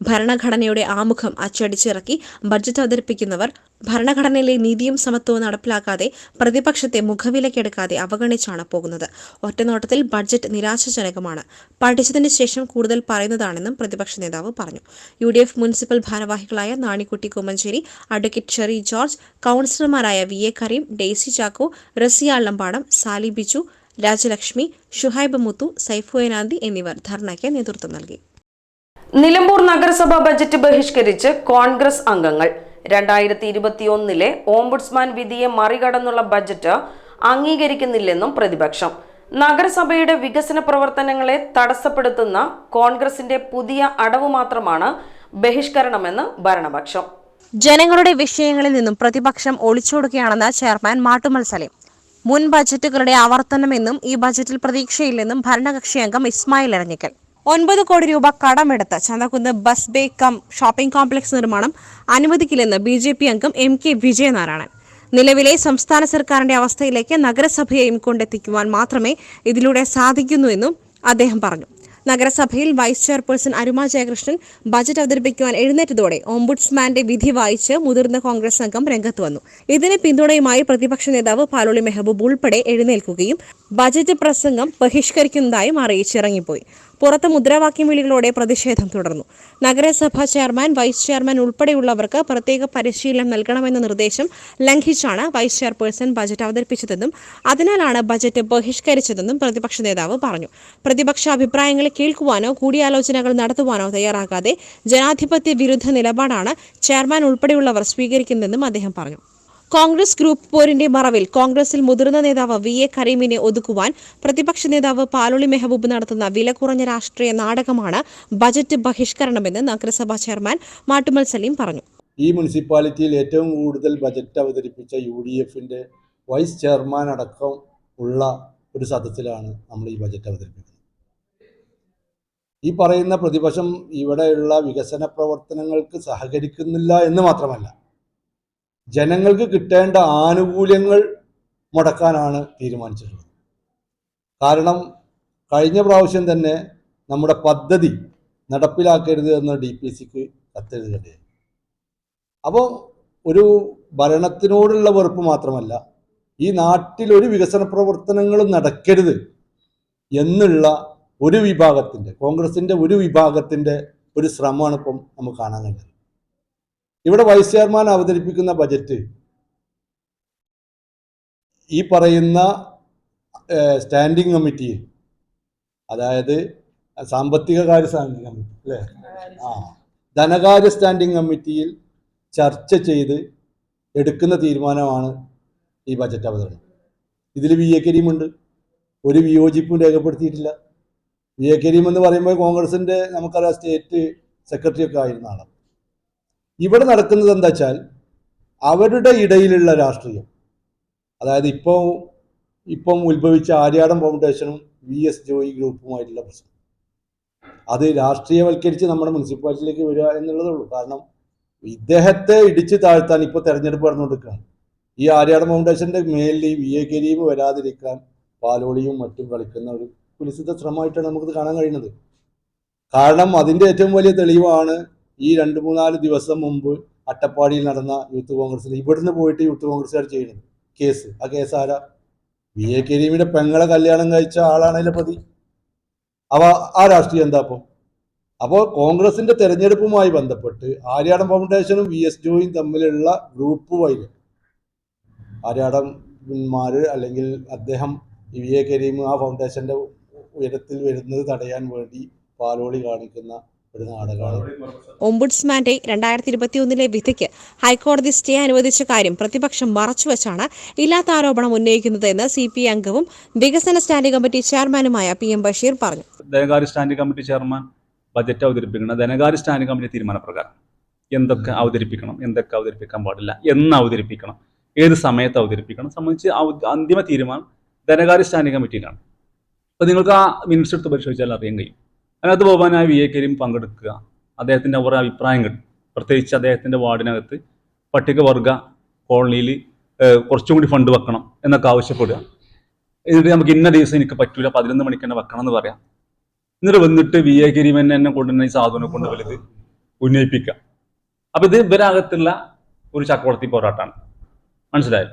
ഭരണഘടനയുടെ ആമുഖം അച്ചടിച്ചിറക്കി ബഡ്ജറ്റ് അവതരിപ്പിക്കുന്നവർ ഭരണഘടനയിലെ നീതിയും സമത്വവും നടപ്പിലാക്കാതെ പ്രതിപക്ഷത്തെ മുഖവിലക്കെടുക്കാതെ അവഗണിച്ചാണ് പോകുന്നത്. ഒറ്റനോട്ടത്തിൽ ബഡ്ജറ്റ് നിരാശാജനകമാണ്. പഠിച്ചതിന് ശേഷം കൂടുതൽ പറയുന്നതാണെന്നും പ്രതിപക്ഷ നേതാവ് പറഞ്ഞു. UDF മുനിസിപ്പൽ ഭാരവാഹികളായ Nanikutty Kummancheri, advocate Sherry George, കൌൺസിലർമാരായ VA Kareem, Daisy Chacko, Raziya Allampadam, Sally Biju, Rajalakshmi, Shuhaib Muthu, സൈഫുനാന്തി എന്നിവർ ധർണയ്ക്ക് നേതൃത്വം നൽകി. നിലമ്പൂർ നഗരസഭ ബജറ്റ് ബഹിഷ്കരിച്ച് കോൺഗ്രസ് അംഗങ്ങൾ. 2021 ഓംബുഡ്സ്മാൻ വിധിയെ മറികടന്നുള്ള ബജറ്റ് അംഗീകരിക്കുന്നില്ലെന്നും പ്രതിപക്ഷം. നഗരസഭയുടെ വികസന പ്രവർത്തനങ്ങളെ തടസ്സപ്പെടുത്തുന്ന കോൺഗ്രസിന്റെ പുതിയ അടവ് മാത്രമാണ് ബഹിഷ്കരണമെന്ന് ഭരണപക്ഷം. ജനങ്ങളുടെ വിഷയങ്ങളിൽ നിന്നും പ്രതിപക്ഷം ഒളിച്ചോടുകയാണെന്ന് ചെയർമാൻ മാട്ടുമൽ സലീം. മുൻ ബജറ്റുകളുടെ ആവർത്തനമെന്നും ഈ ബജറ്റിൽ പ്രതീക്ഷയില്ലെന്നും ഭരണകക്ഷി അംഗം ഇസ്മായിൽ എരഞ്ഞിക്കൽ. 9 കോടി രൂപ കടമെടുത്ത് Chanthakkunnu bus bay cum shopping complex നിർമ്മാണം അനുവദിക്കില്ലെന്ന് BJP അംഗം MK വിജയനാരായണൻ. നിലവിലെ സംസ്ഥാന സർക്കാരിന്റെ അവസ്ഥയിലേക്ക് നഗരസഭയെയും കൊണ്ടെത്തിക്കുവാൻ മാത്രമേ ഇതിലൂടെ സാധിക്കുന്നുവെന്നും അദ്ദേഹം പറഞ്ഞു. നഗരസഭയിൽ വൈസ് ചെയർപേഴ്സൺ അരുമ ജയകൃഷ്ണൻ ബജറ്റ് അവതരിപ്പിക്കുവാൻ എഴുന്നേറ്റതോടെ ഓംബുഡ്സ്മാന്റെ വിധി വായിച്ച് മുതിർന്ന കോൺഗ്രസ് അംഗം രംഗത്ത് വന്നു. ഇതിന് പിന്തുണയുമായി പ്രതിപക്ഷ നേതാവ് പാലോളി മെഹബൂബ് ഉൾപ്പെടെ എഴുന്നേൽക്കുകയും ബജറ്റ് പ്രസംഗം ബഹിഷ്കരിക്കുന്നതായും അറിയിച്ചിറങ്ങിപ്പോയി. പുറത്ത് മുദ്രാവാക്യം വിളികളോടെ പ്രതിഷേധം തുടർന്നു. നഗരസഭാ ചെയർമാൻ, വൈസ് ചെയർമാൻ ഉൾപ്പെടെയുള്ളവർക്ക് പ്രത്യേക പരിശീലനം നൽകണമെന്ന നിർദ്ദേശം ലംഘിച്ചാണ് വൈസ് ചെയർപേഴ്സൺ ബജറ്റ് അവതരിപ്പിച്ചതെന്നും അതിനാലാണ് ബജറ്റ് ബഹിഷ്കരിച്ചതെന്നും പ്രതിപക്ഷ നേതാവ് പറഞ്ഞു. പ്രതിപക്ഷ അഭിപ്രായങ്ങൾ കേൾക്കുവാനോ കൂടിയാലോചനകൾ നടത്തുവാനോ തയ്യാറാകാതെ ജനാധിപത്യ വിരുദ്ധ നിലപാടാണ് ചെയർമാൻ ഉൾപ്പെടെയുള്ളവർ സ്വീകരിക്കുന്നതെന്നും അദ്ദേഹം പറഞ്ഞു. കോൺഗ്രസ് ഗ്രൂപ്പ് പോരിന്റെ മറവിൽ കോൺഗ്രസിൽ മുതിർന്ന നേതാവ് VA കരീമിനെ ഒതുക്കുവാൻ പ്രതിപക്ഷ നേതാവ് പാലോളി മെഹബൂബ് നടത്തുന്ന വില കുറഞ്ഞ രാഷ്ട്രീയ നാടകമാണ് ബജറ്റ് ബഹിഷ്കരണമെന്ന് നഗരസഭാ ചെയർമാൻ മാട്ടുമൽ സലീം പറഞ്ഞു. ഈ മുനിസിപ്പാലിറ്റിയിൽ ഏറ്റവും കൂടുതൽ ബജറ്റ് അവതരിപ്പിച്ച UDFന്റെ വൈസ് ചെയർമാൻ അടക്കം ഉള്ള ഒരു സദസ്സിലാണ് നമ്മൾ ഈ ബജറ്റ് അവതരിപ്പിക്കുന്നത്. ഈ പറയുന്ന പ്രതിപക്ഷം ഇവിടെയുള്ള വികസന പ്രവർത്തനങ്ങൾക്ക് സഹകരിക്കുന്നില്ല എന്ന് മാത്രമല്ല, ജനങ്ങൾക്ക് കിട്ടേണ്ട ആനുകൂല്യങ്ങൾ മുടക്കാനാണ് തീരുമാനിച്ചിട്ടുള്ളത്. കാരണം കഴിഞ്ഞ പ്രാവശ്യം തന്നെ നമ്മുടെ പദ്ധതി നടപ്പിലാക്കരുത് എന്ന് DPCക്ക് കത്തെഴുതേണ്ടതായി. അപ്പോൾ ഒരു ഭരണത്തിനോടുള്ള വെറുപ്പ് മാത്രമല്ല, ഈ നാട്ടിൽ ഒരു വികസന പ്രവർത്തനങ്ങളും നടക്കരുത് എന്നുള്ള ഒരു വിഭാഗത്തിൻ്റെ, കോൺഗ്രസിൻ്റെ ഒരു വിഭാഗത്തിൻ്റെ ഒരു ശ്രമമാണ് ഇപ്പം നമുക്ക് കാണാൻ കഴിയുന്നത്. ഇവിടെ വൈസ് ചെയർമാൻ അവതരിപ്പിക്കുന്ന ബജറ്റ് ഈ പറയുന്ന സ്റ്റാൻഡിംഗ് കമ്മിറ്റി, അതായത് സാമ്പത്തിക കാര്യ സ്റ്റാൻഡിംഗ് കമ്മിറ്റി അല്ലേ, ധനകാര്യ സ്റ്റാൻഡിംഗ് കമ്മിറ്റിയിൽ ചർച്ച ചെയ്ത് എടുക്കുന്ന തീരുമാനമാണ് ഈ ബജറ്റ് അവതരണം. ഇതിൽ VA കരീം ഉണ്ട്, ഒരു വിയോജിപ്പും രേഖപ്പെടുത്തിയിട്ടില്ല. VA കരീം എന്ന് പറയുമ്പോൾ കോൺഗ്രസിൻ്റെ നമുക്കറിയാം സ്റ്റേറ്റ് സെക്രട്ടറി ഒക്കെ ആയിരുന്ന ആളാണ്. ഇവിടെ നടക്കുന്നത് എന്താ വെച്ചാൽ അവരുടെ ഇടയിലുള്ള രാഷ്ട്രീയം, അതായത് ഇപ്പം ഉത്ഭവിച്ച ആര്യാടൻ ഫൗണ്ടേഷനും VS ജോയി ഗ്രൂപ്പുമായിട്ടുള്ള പ്രശ്നം, അത് രാഷ്ട്രീയവൽക്കരിച്ച് നമ്മുടെ മുനിസിപ്പാലിറ്റിയിലേക്ക് വരിക എന്നുള്ളതേ ഉള്ളൂ. കാരണം ഇദ്ദേഹത്തെ ഇടിച്ചു താഴ്ത്താൻ ഇപ്പോൾ തെരഞ്ഞെടുപ്പ് നടന്നുകൊണ്ടിരിക്കുകയാണ്. ഈ ആര്യാടൻ ഫൗണ്ടേഷൻ്റെ മേലിൽ ഈ VA കരീം വരാതിരിക്കാൻ പാലോളിയും മറ്റും കളിക്കുന്ന ഒരു കുലിസിത ശ്രമമായിട്ടാണ് നമുക്കിത് കാണാൻ കഴിയുന്നത്. കാരണം അതിൻ്റെ ഏറ്റവും വലിയ തെളിവാണ് ഈ 2-3 ദിവസം മുമ്പ് അട്ടപ്പാടിയിൽ നടന്ന യൂത്ത് കോൺഗ്രസിൽ ഇവിടുന്ന് പോയിട്ട് യൂത്ത് കോൺഗ്രസ്സുകാർ ചെയ്യുന്നത് കേസ്. ആ കേസ് ആരാ? VA കരീമിന്റെ പെങ്ങളെ കല്യാണം കഴിച്ച ആളാണ് അതിലെ പ്രതി. ആ രാഷ്ട്രീയം എന്താ അപ്പോൾ കോൺഗ്രസിന്റെ തെരഞ്ഞെടുപ്പുമായി ബന്ധപ്പെട്ട് ആര്യാടൻ ഫൗണ്ടേഷനും VS ജോയും തമ്മിലുള്ള ഗ്രൂപ്പ് വൈര്, ആര്യാടന്മാർ അല്ലെങ്കിൽ അദ്ദേഹം VA കരീം ആ ഫൗണ്ടേഷന്റെ ഉയരത്തിൽ വരുന്നത് തടയാൻ വേണ്ടി പാലോളി കാണിക്കുന്ന ഒരു നാടകമാണ്. ഓംബുഡ്സ്മാന്റെ 2021 വിധിക്ക് ഹൈക്കോടതി സ്റ്റേ അനുവദിച്ച കാര്യം പ്രതിപക്ഷം മറച്ചുവെച്ചാണ് ഇല്ലാത്ത ആരോപണം ഉന്നയിക്കുന്നതെന്ന് CPI അംഗവും വികസന സ്റ്റാൻഡിംഗ് കമ്മിറ്റി ചെയർമാനുമായ PM ബഷീർ പറഞ്ഞു. ധനകാര്യ സ്റ്റാൻഡിംഗ് കമ്മിറ്റി ചെയർമാൻ ബജറ്റ് അവതരിപ്പിക്കണം. ധനകാര്യ സ്റ്റാൻഡിംഗ് കമ്മിറ്റി തീരുമാനപ്രകാരം എന്തൊക്കെ അവതരിപ്പിക്കണം, എന്തൊക്കെ അവതരിപ്പിക്കാൻ പാടില്ല, എന്ന് അവതരിപ്പിക്കണം, ഏത് സമയത്ത് അവതരിപ്പിക്കണം സംബന്ധിച്ച് അന്തിമ തീരുമാനം ധനകാര്യ സ്റ്റാൻഡിംഗ് കമ്മിറ്റിയിലാണ്. അപ്പോൾ നിങ്ങൾക്ക് ആ മിനിറ്റ്സ് എടുത്ത് പരിശോധിച്ചാൽ അറിയാൻ കഴിയും. അതിനകത്ത് ബഹുമാനായ VA കരീം പങ്കെടുക്കുക, അദ്ദേഹത്തിൻ്റെ ഓരോ അഭിപ്രായങ്ങൾ, പ്രത്യേകിച്ച് അദ്ദേഹത്തിൻ്റെ വാർഡിനകത്ത് പട്ടികവർഗ കോളനിയിൽ കുറച്ചും കൂടി ഫണ്ട് വെക്കണം എന്നൊക്കെ ആവശ്യപ്പെടുക. എന്നിട്ട് നമുക്ക് ഇന്ന ദിവസം എനിക്ക് പറ്റൂല 11 മണിക്ക് തന്നെ വെക്കണം എന്ന് പറയാം. എന്നിട്ട് വന്നിട്ട് VA കരിമൻ എന്നെ കൊണ്ടുതന്നെ ഈ സാധുവിനെ കൊണ്ട് വലുത് ഉന്നയിപ്പിക്കാം. അപ്പൊ ഇത് ഇവരകത്തുള്ള ഒരു ചക്രവർത്തി പോരാട്ടമാണ്. മനസ്സിലായോ?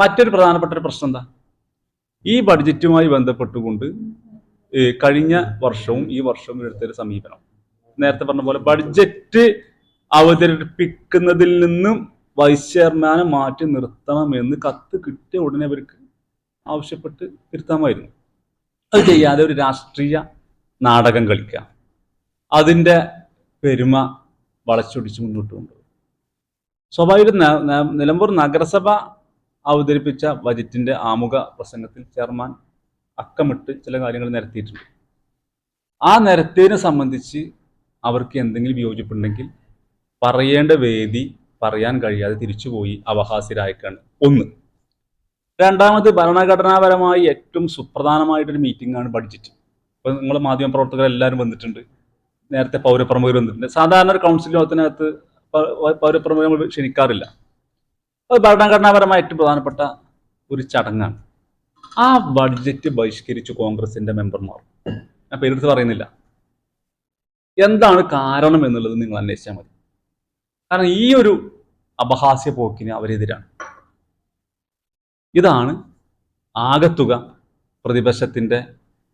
മറ്റൊരു പ്രധാനപ്പെട്ട ഒരു പ്രശ്നം എന്താ, ഈ ബഡ്ജറ്റുമായി ബന്ധപ്പെട്ടുകൊണ്ട് കഴിഞ്ഞ വർഷവും ഈ വർഷവും എടുത്തൊരു സമീപനം, നേരത്തെ പറഞ്ഞ പോലെ ബഡ്ജറ്റ് അവതരിപ്പിക്കുന്നതിൽ നിന്നും വൈസ് ചെയർമാനെ മാറ്റി നിർത്തണമെന്ന് കത്ത് കിട്ടിയ ഉടനെ അവർക്ക് ആവശ്യപ്പെട്ട് തിരുത്താമായിരുന്നു. അത് ചെയ്യാതെ ഒരു രാഷ്ട്രീയ നാടകം കളിക്കുക, അതിൻ്റെ പെരുമ വളച്ചൊടിച്ച് മുന്നോട്ട് കൊണ്ടുപോകും. സ്വാഭാവിക നിലമ്പൂർ നഗരസഭ അവതരിപ്പിച്ച ബജറ്റിന്റെ ആമുഖ പ്രസംഗത്തിൽ ചെയർമാൻ അക്കമിട്ട് ചില കാര്യങ്ങൾ നിരത്തിയിട്ടുണ്ട്. ആ നിരത്തിനെ സംബന്ധിച്ച് അവർക്ക് എന്തെങ്കിലും വിയോജിപ്പുണ്ടെങ്കിൽ പറയേണ്ട വേദി പറയാൻ കഴിയാതെ തിരിച്ചുപോയി അപഹാസ്യരായിക്കാണ് ഒന്ന്. രണ്ടാമത്, ഭരണഘടനാപരമായി ഏറ്റവും സുപ്രധാനമായിട്ടൊരു മീറ്റിംഗ് ആണ് ബഡ്ജറ്റ്. ഇപ്പൊ നിങ്ങൾ മാധ്യമപ്രവർത്തകർ എല്ലാവരും വന്നിട്ടുണ്ട്, നേരത്തെ പൗരപ്രമുഖർ വന്നിട്ടുണ്ട്. സാധാരണ ഒരു കൗൺസിൽ യോഗത്തിനകത്ത് പൗരപ്രമുഖർ ക്ഷണിക്കാറില്ല. അത് ഭരണഘടനാപരമായി ഏറ്റവും പ്രധാനപ്പെട്ട ഒരു ചടങ്ങാണ്. ആ ബഡ്ജറ്റ് ബഹിഷ്കരിച്ചു കോൺഗ്രസിന്റെ മെമ്പർമാർ. ഞാൻ പേരെടുത്ത് പറയുന്നില്ല. എന്താണ് കാരണം എന്നുള്ളത് നിങ്ങൾ അന്വേഷിച്ചാൽ മതി. കാരണം ഈ ഒരു അപഹാസ്യ പോക്കിന് അവരെതിരാണ്. ഇതാണ് ആകത്തുക പ്രതിപക്ഷത്തിന്റെ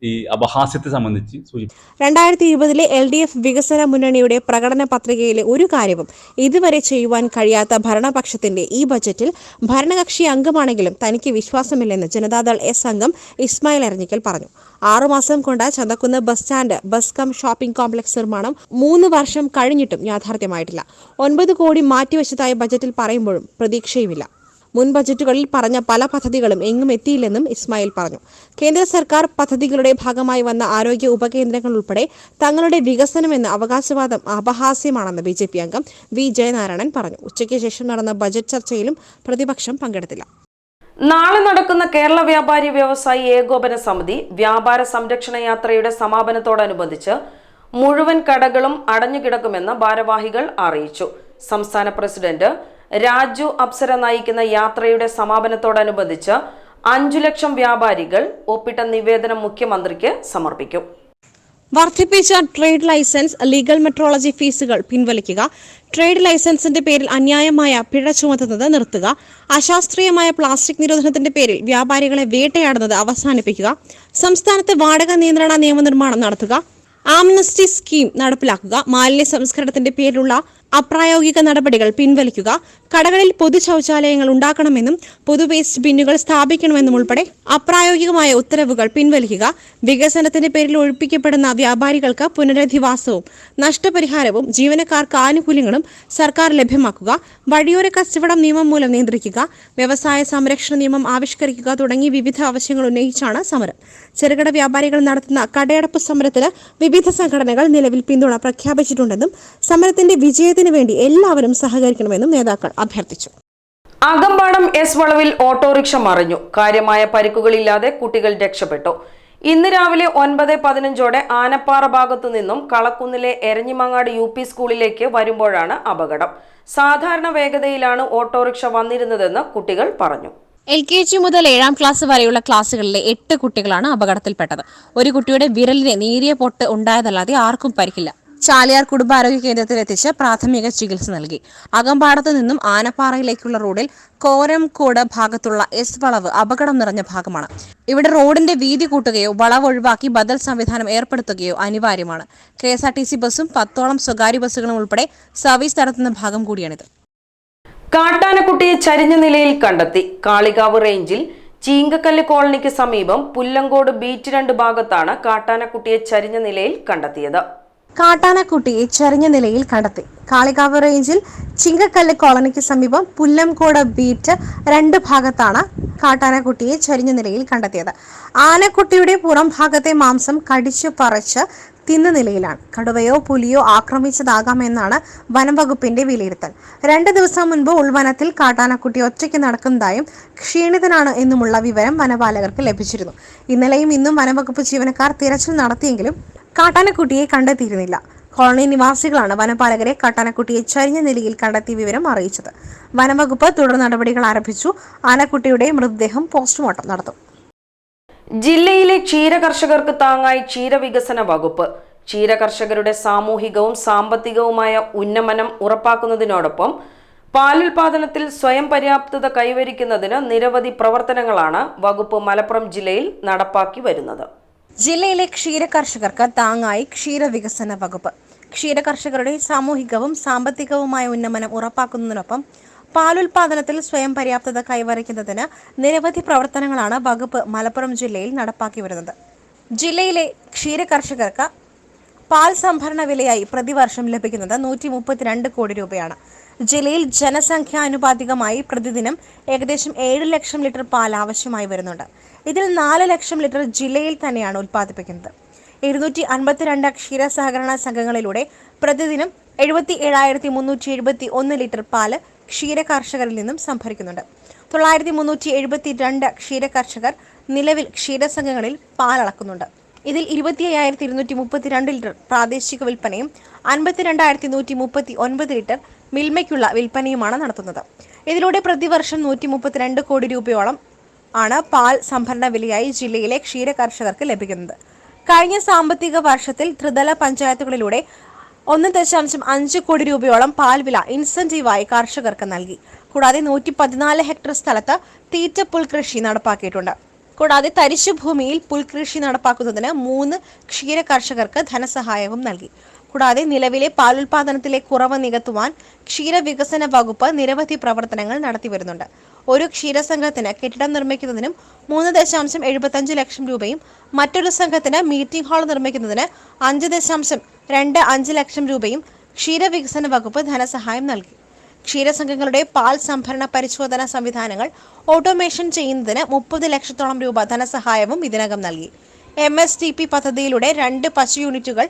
ഈ അപഹാസ്യത്തെ സംബന്ധിച്ച് സൂചിപ്പിക്കും. 2020 LDF വികസന മുന്നണിയുടെ പ്രകടന പത്രികയിലെ ഒരു കാര്യവും ഇതുവരെ ചെയ്യുവാൻ കഴിയാത്ത ഭരണപക്ഷത്തിന്റെ ഈ ബജറ്റിൽ ഭരണകക്ഷി അംഗമാണെങ്കിലും തനിക്ക് വിശ്വാസമില്ലെന്ന് ജനതാദൾ എസ് അംഗം ഇസ്മായിൽ എരഞ്ഞിക്കൽ പറഞ്ഞു. 6 മാസം കൊണ്ട് Chanthakkunnu bus stand bus come shopping complex നിർമ്മാണം 3 വർഷം കഴിഞ്ഞിട്ടും യാഥാർത്ഥ്യമായിട്ടില്ല. 9 കോടി മാറ്റിവെച്ചതായി ബജറ്റിൽ പറയുമ്പോഴും പ്രതീക്ഷയുമില്ല. മുൻ ബജറ്റുകളിൽ പറഞ്ഞ പല പദ്ധതികളും എങ്ങും എത്തിയില്ലെന്നും ഇസ്മായിൽ പറഞ്ഞു. കേന്ദ്ര സർക്കാർ പദ്ധതികളുടെ ഭാഗമായി വന്ന ആരോഗ്യ ഉപകേന്ദ്രങ്ങൾ ഉൾപ്പെടെ തങ്ങളുടെ വികസനമെന്ന അവകാശവാദം അപഹാസ്യമാണെന്ന് BJP അംഗം വി ജയനാരായണൻ പറഞ്ഞു. ഉച്ചയ്ക്ക് ശേഷം നടന്ന ബജറ്റ് ചർച്ചയിലും പ്രതിപക്ഷം പങ്കെടുത്തില്ല. നാളെ നടക്കുന്ന കേരള വ്യാപാരി വ്യവസായി ഏകോപന സമിതി വ്യാപാര സംരക്ഷണ യാത്രയുടെ സമാപനത്തോടനുബന്ധിച്ച് മുഴുവൻ കടകളും അടഞ്ഞുകിടക്കുമെന്ന് ഭാരവാഹികൾ അറിയിച്ചു. സംസ്ഥാന പ്രസിഡന്റ് രാജു അപ്സര നയിക്കുന്ന യാത്രയുടെ സമാപനത്തോടനുബന്ധിച്ച് 5 ലക്ഷം വ്യാപാരികൾ ഒപ്പിട്ട നിവേദനം മുഖ്യമന്ത്രിക്ക് സമർപ്പിക്കും. വർദ്ധിപ്പിച്ച ട്രേഡ് ലൈസൻസ്, ലീഗൽ മെട്രോളജി ഫീസുകൾ പിൻവലിക്കുക, ട്രേഡ് ലൈസൻസിന്റെ പേരിൽ അന്യായമായ പിഴ ചുമത്തുന്നത് നിർത്തുക, അശാസ്ത്രീയമായ പ്ലാസ്റ്റിക് നിരോധനത്തിന്റെ പേരിൽ വ്യാപാരികളെ വേട്ടയാടുന്നത് അവസാനിപ്പിക്കുക, സംസ്ഥാനത്ത് വാടക നിയന്ത്രണ നിയമനിർമ്മാണം നടത്തുക, ആംനസ്റ്റി സ്കീം നടപ്പിലാക്കുക, മാലിന്യ സംസ്കരണത്തിന്റെ പേരിലുള്ള അപ്രായോഗിക നടപടികൾ പിൻവലിക്കുക, കടകളിൽ പൊതു ശൗചാലയങ്ങൾ ഉണ്ടാക്കണമെന്നും പൊതു വേസ്റ്റ് ബിന്നുകൾ സ്ഥാപിക്കണമെന്നും ഉൾപ്പെടെ അപ്രായോഗികമായ ഉത്തരവുകൾ പിൻവലിക്കുക, വികസനത്തിന്റെ പേരിൽ ഒഴിപ്പിക്കപ്പെടുന്ന വ്യാപാരികൾക്ക് പുനരധിവാസവും നഷ്ടപരിഹാരവും ജീവനക്കാർക്ക് ആനുകൂല്യങ്ങളും സർക്കാർ ലഭ്യമാക്കുക, വഴിയോര കച്ചവടം നിയമം മൂലം നിയന്ത്രിക്കുക, വ്യവസായ സംരക്ഷണ നിയമം ആവിഷ്കരിക്കുക തുടങ്ങി വിവിധ ആവശ്യങ്ങൾ ഉന്നയിച്ചാണ് സമരം. ചെറുകിട വ്യാപാരികൾ നടത്തുന്ന കടയടപ്പ് സമരത്തിന് വിവിധ സംഘടനകൾ നിലവിൽ പിന്തുണ പ്രഖ്യാപിച്ചിട്ടുണ്ടെന്നും സമരത്തിന്റെ വിജയത്തിന് വേണ്ടി എല്ലാവരും സഹകരിക്കണമെന്നും നേതാക്കൾ അഭ്യർത്ഥിച്ചു. അകമ്പാടം എസ് വളവിൽ ഓട്ടോറിക്ഷ മറിഞ്ഞു. കാര്യമായ പരിക്കുകളില്ലാതെ കുട്ടികൾ രക്ഷപ്പെട്ടു. ഇന്ന് രാവിലെ 9:15 ആനപ്പാറ ഭാഗത്തു നിന്നും കളക്കുന്നിലെ എരഞ്ഞിമങ്ങാട് UP സ്കൂളിലേക്ക് വരുമ്പോഴാണ് അപകടം. സാധാരണ വേഗതയിലാണ് ഓട്ടോറിക്ഷ വന്നിരുന്നതെന്ന് കുട്ടികൾ പറഞ്ഞു. LKG മുതൽ 7ാം ക്ലാസ് വരെയുള്ള ക്ലാസുകളിലെ 8 കുട്ടികളാണ് അപകടത്തിൽപ്പെട്ടത്. ഒരു കുട്ടിയുടെ വിരലിന് നേരിയ പൊട്ട് ഉണ്ടായതല്ലാതെ ആർക്കും പരിക്കില്ല. ചാലിയാർ കുടുംബാരോഗ്യ കേന്ദ്രത്തിൽ എത്തിച്ച് പ്രാഥമിക ചികിത്സ നൽകി. അകമ്പാടത്തു നിന്നും ആനപ്പാറയിലേക്കുള്ള റോഡിൽ കോരംകോട് ഭാഗത്തുള്ള എസ് വളവ് അപകടം നിറഞ്ഞ ഭാഗമാണ്. ഇവിടെ റോഡിന്റെ വീതി കൂട്ടുകയോ വളവ് ഒഴിവാക്കി ബദൽ സംവിധാനം ഏർപ്പെടുത്തുകയോ അനിവാര്യമാണ്. KSRTC ബസ്സും 10ഓളം സ്വകാര്യ ബസ്സുകളും ഉൾപ്പെടെ സർവീസ് നടത്തുന്ന ഭാഗം കൂടിയാണിത്. കാട്ടാനക്കുട്ടിയെ ചരിഞ്ഞ നിലയിൽ കണ്ടെത്തി. കാളികാവ് റേഞ്ചിൽ ചീങ്കക്കല്ല് കോളനിക്ക് സമീപം പുല്ലങ്കോട് ബീറ്റ് 2 ഭാഗത്താണ് കാട്ടാനക്കുട്ടിയെ ചരിഞ്ഞ നിലയിൽ കണ്ടെത്തിയത്. കാട്ടാനക്കുട്ടിയെ ചരിഞ്ഞ നിലയിൽ കണ്ടെത്തി. കാളികാവ് റേഞ്ചിൽ ചിങ്കക്കല്ല് കോളനിക്ക് സമീപം പുല്ലംകോട് ബീറ്റ് 2 ഭാഗത്താണ് കാട്ടാനക്കുട്ടിയെ ചരിഞ്ഞ നിലയിൽ കണ്ടെത്തിയത്. ആനക്കുട്ടിയുടെ പുറം ഭാഗത്തെ മാംസം കടിച്ചു പറിച്ച് തിന്ന നിലയിലാണ്. കടുവയോ പുലിയോ ആക്രമിച്ചതാകാമെന്നാണ് വനം വകുപ്പിന്റെ വിലയിരുത്തൽ. 2 ദിവസം മുൻപ് ഉൾവനത്തിൽ കാട്ടാനക്കുട്ടി ഒറ്റയ്ക്ക് നടക്കുന്നതായും ക്ഷീണിതനാണ് എന്നുമുള്ള വിവരം വനപാലകർക്ക് ലഭിച്ചിരുന്നു. ഇന്നലെയും ഇന്നും വനംവകുപ്പ് ജീവനക്കാർ തിരച്ചിൽ നടത്തിയെങ്കിലും കാട്ടാനക്കുട്ടിയെ കണ്ടെത്തിയിരുന്നില്ല. കോളനി നിവാസികളാണ് വനപാലകരെ കാട്ടാനക്കുട്ടിയെ ചരിഞ്ഞ നിലയിൽ കണ്ടെത്തിയ വിവരം അറിയിച്ചത്. വനംവകുപ്പ് തുടർ നടപടികൾ ആരംഭിച്ചു. ആനക്കുട്ടിയുടെ മൃതദേഹം പോസ്റ്റ്മോർട്ടം നടത്തും. ജില്ലയിലെ ക്ഷീര കർഷകർക്ക് താങ്ങായി ക്ഷീരവികസന വകുപ്പ് ക്ഷീര കർഷകരുടെ സാമൂഹികവും സാമ്പത്തികവുമായ ഉന്നമനം ഉറപ്പാക്കുന്നതിനോടൊപ്പം പാലുൽപാദനത്തിൽ സ്വയം പര്യാപ്തത കൈവരിക്കുന്നതിന് നിരവധി പ്രവർത്തനങ്ങളാണ് വകുപ്പ് മലപ്പുറം ജില്ലയിൽ നടപ്പാക്കി വരുന്നത്. ജില്ലയിലെ ക്ഷീര കർഷകർക്ക് താങ്ങായി ക്ഷീരവികസന വകുപ്പ് ക്ഷീര കർഷകരുടെ സാമൂഹികവും സാമ്പത്തികവുമായ ഉന്നമനം ഉറപ്പാക്കുന്നതിനൊപ്പം പാലുൽപാദനത്തിൽ സ്വയം പര്യാപ്തത കൈവരിക്കുന്നതിന് നിരവധി പ്രവർത്തനങ്ങളാണ് വകുപ്പ് മലപ്പുറം ജില്ലയിൽ നടപ്പാക്കി വരുന്നത്. ജില്ലയിലെ ക്ഷീര കർഷകർക്ക് പാൽ സംഭരണ വിലയായി പ്രതിവർഷം ലഭിക്കുന്നത് 132 കോടി രൂപയാണ്. ജില്ലയിൽ ജനസംഖ്യാനുപാതികമായി പ്രതിദിനം ഏകദേശം 7 ലക്ഷം ലിറ്റർ പാൽ ആവശ്യമായി വരുന്നുണ്ട്. ഇതിൽ 4 ലക്ഷം ലിറ്റർ ജില്ലയിൽ തന്നെയാണ് ഉൽപ്പാദിപ്പിക്കുന്നത്. 252 ക്ഷീര സഹകരണ സംഘങ്ങളിലൂടെ പ്രതിദിനം 77,371 ലിറ്റർ പാല് ക്ഷീര കർഷകരിൽ നിന്നും സംഭരിക്കുന്നുണ്ട്. 9,372 ക്ഷീര കർഷകർ നിലവിൽ ക്ഷീരസംഘങ്ങളിൽ പാൽ അളക്കുന്നുണ്ട്. ഇതിൽ 25,232 ലിറ്റർ പ്രാദേശിക വിൽപ്പനയും 52,139 ലിറ്റർ മിൽമയ്ക്കുള്ള വിൽപ്പനയുമാണ് നടത്തുന്നത്. ഇതിലൂടെ പ്രതിവർഷം 132 കോടി രൂപയോളം ആണ് പാൽ സംഭരണ വിലയായി ജില്ലയിലെ ക്ഷീര കർഷകർക്ക് ലഭിക്കുന്നത്. കഴിഞ്ഞ സാമ്പത്തിക വർഷത്തിൽ ത്രിതല പഞ്ചായത്തുകളിലൂടെ 1.5 കോടി രൂപയോളം പാൽ വില ഇൻസെന്റീവായി കർഷകർക്ക് നൽകി. കൂടാതെ 114 ഹെക്ടർ സ്ഥലത്ത് തീറ്റ പുൽകൃഷി നടപ്പാക്കിയിട്ടുണ്ട്. കൂടാതെ തരിശുഭൂമിയിൽ പുൽകൃഷി നടപ്പാക്കുന്നതിന് 3 ക്ഷീര കർഷകർക്ക് ധനസഹായവും നൽകി. കൂടാതെ നിലവിലെ പാലുൽപാദനത്തിലെ കുറവ് നികത്തുവാൻ ക്ഷീരവികസന വകുപ്പ് നിരവധി പ്രവർത്തനങ്ങൾ നടത്തിവരുന്നുണ്ട്. ഒരു ക്ഷീരസംഘത്തിന് കെട്ടിടം നിർമ്മിക്കുന്നതിനും 3.75 ലക്ഷം രൂപയും മറ്റൊരു സംഘത്തിന് മീറ്റിംഗ് ഹാൾ നിർമ്മിക്കുന്നതിന് 5.25 ലക്ഷം രൂപയും ക്ഷീരവികസന വകുപ്പ് ധനസഹായം നൽകി. ക്ഷീരസംഘങ്ങളുടെ പാൽ സംഭരണ പരിശോധന സംവിധാനങ്ങൾ ഓട്ടോമേഷൻ ചെയ്യുന്നതിന് 30 ലക്ഷത്തോളം രൂപ ധനസഹായവും ഇതിനകം നൽകി. MSTP പദ്ധതിയിലൂടെ 2 പശു യൂണിറ്റുകൾ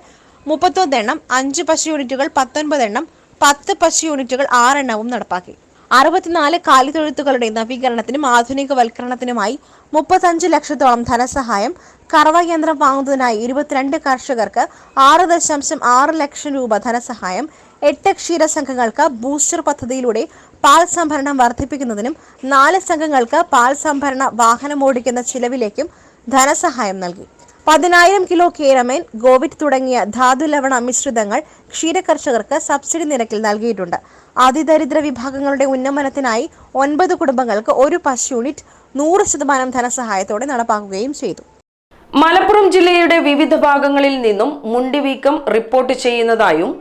31 എണ്ണം, 5 പശു യൂണിറ്റുകൾ 19 എണ്ണം, 10 പശു യൂണിറ്റുകൾ 6 എണ്ണവും നടപ്പാക്കി. 64 കാലിത്തൊഴുത്തുകളുടെ നവീകരണത്തിനും ആധുനികവൽക്കരണത്തിനുമായി 35 ലക്ഷത്തോളം ധനസഹായം, കറവ യന്ത്രം വാങ്ങുന്നതിനായി 22 കർഷകർക്ക് 6.6 ലക്ഷം രൂപ ധനസഹായം, 8 ക്ഷീര സംഘങ്ങൾക്ക് ബൂസ്റ്റർ പദ്ധതിയിലൂടെ പാൽ സംഭരണം വർദ്ധിപ്പിക്കുന്നതിനും 4 സംഘങ്ങൾക്ക് പാൽ സംഭരണ വാഹനമോടിക്കുന്ന ചിലവിലേക്കും ധനസഹായം നൽകി. 10,000 കിലോ കേരമേൻ, ഗോവിറ്റ് തുടങ്ങിയ ധാതുലവണ മിശ്രിതങ്ങൾ ക്ഷീര കർഷകർക്ക് സബ്സിഡി നിരക്കിൽ നൽകിയിട്ടുണ്ട്. അതിദരിദ്ര വിഭാഗങ്ങളുടെ ഉന്നമനത്തിനായി 9 കുടുംബങ്ങൾക്ക് 1 പശു യൂണിറ്റ് 100% ധനസഹായത്തോടെ നടപ്പാക്കുകയും ചെയ്തു. മലപ്പുറം ജില്ലയുടെ വിവിധ ഭാഗങ്ങളിൽ നിന്നും മുണ്ടിവീക്കം റിപ്പോർട്ട് ചെയ്യുന്നതായും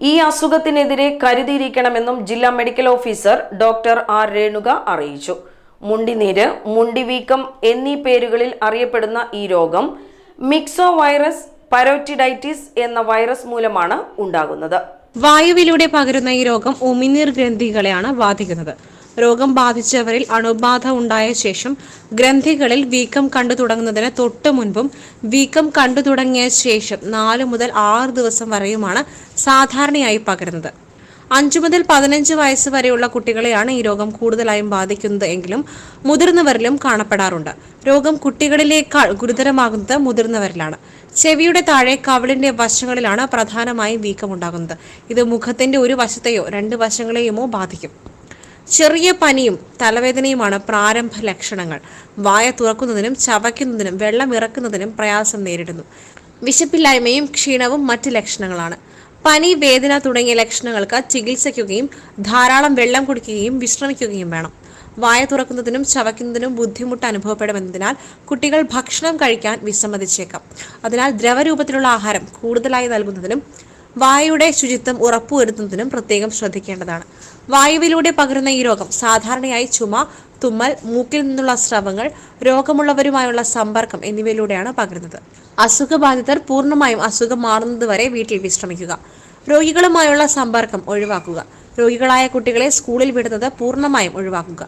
ഈ അസുഖത്തിനെതിരെ കരുതിയിരിക്കണമെന്നും ജില്ലാ medical officer doctor R Renuka അറിയിച്ചു. മുണ്ടിനീര്, മുണ്ടിവീക്കം എന്നീ പേരുകളിൽ അറിയപ്പെടുന്ന ഈ രോഗം മിക്സോ വൈറസ് പരോറ്റിഡൈറ്റിസ് എന്ന വൈറസ് മൂലമാണ് ഉണ്ടാകുന്നത്. വായുവിലൂടെ പകരുന്ന ഈ രോഗം ഉമിനീർ ഗ്രന്ഥികളെയാണ് ബാധിക്കുന്നത്. രോഗം ബാധിച്ചവരിൽ അണുബാധ ഉണ്ടായ ശേഷം ഗ്രന്ഥികളിൽ വീക്കം കണ്ടു തുടങ്ങുന്നതിന് തൊട്ട് മുൻപും വീക്കം കണ്ടു തുടങ്ങിയ ശേഷം 4 മുതൽ 6 ദിവസം വരെയുമാണ് സാധാരണയായി പകരുന്നത്. 5 മുതൽ 15 വയസ്സ് വരെയുള്ള കുട്ടികളെയാണ് ഈ രോഗം കൂടുതലായും ബാധിക്കുന്നത് എങ്കിലും മുതിർന്നവരിലും കാണപ്പെടാറുണ്ട്. രോഗം കുട്ടികളിലേക്കാൾ ഗുരുതരമാകുന്നത് മുതിർന്നവരിലാണ്. ചെവിയുടെ താഴെ കവിളിന്റെ വശങ്ങളിലാണ് പ്രധാനമായും വീക്കമുണ്ടാകുന്നത്. ഇത് മുഖത്തിന്റെ ഒരു വശത്തെയോ 2 വശങ്ങളെയുമോ ബാധിക്കും. ചെറിയ പനിയും തലവേദനയുമാണ് പ്രാരംഭ ലക്ഷണങ്ങൾ. വായ തുറക്കുന്നതിനും ചവയ്ക്കുന്നതിനും വെള്ളം ഇറക്കുന്നതിനും പ്രയാസം നേരിടുന്നു. വിശപ്പില്ലായ്മയും ക്ഷീണവും മറ്റ് ലക്ഷണങ്ങളാണ്. പനി, വേദന തുടങ്ങിയ ലക്ഷണങ്ങൾക്ക് ചികിത്സിക്കുകയും ധാരാളം വെള്ളം കുടിക്കുകയും വിശ്രമിക്കുകയും വേണം. വായ തുറക്കുന്നതിനും ചവയ്ക്കുന്നതിനും ബുദ്ധിമുട്ട് അനുഭവപ്പെടുമെന്നതിനാൽ കുട്ടികൾ ഭക്ഷണം കഴിക്കാൻ വിസമ്മതിച്ചേക്കാം. അതിനാൽ ദ്രവരൂപത്തിലുള്ള ആഹാരം കൂടുതലായി നൽകുന്നതിനും വായയുടെ ശുചിത്വം ഉറപ്പുവരുത്തുന്നതിനും പ്രത്യേകം ശ്രദ്ധിക്കേണ്ടതാണ്. വായുവിലൂടെ പകരുന്ന ഈ രോഗം സാധാരണയായി ചുമ, തുമ്മൽ, മൂക്കിൽ നിന്നുള്ള സ്രവങ്ങൾ, രോഗമുള്ളവരുമായുള്ള സമ്പർക്കം എന്നിവയിലൂടെയാണ് പകരുന്നത്. അസുഖബാധിതർ പൂർണ്ണമായും അസുഖം മാറുന്നതുവരെ വീട്ടിൽ വിശ്രമിക്കുക. രോഗികളുമായുള്ള സമ്പർക്കം ഒഴിവാക്കുക. രോഗികളായ കുട്ടികളെ സ്കൂളിൽ വിടുന്നത് പൂർണ്ണമായും ഒഴിവാക്കുക.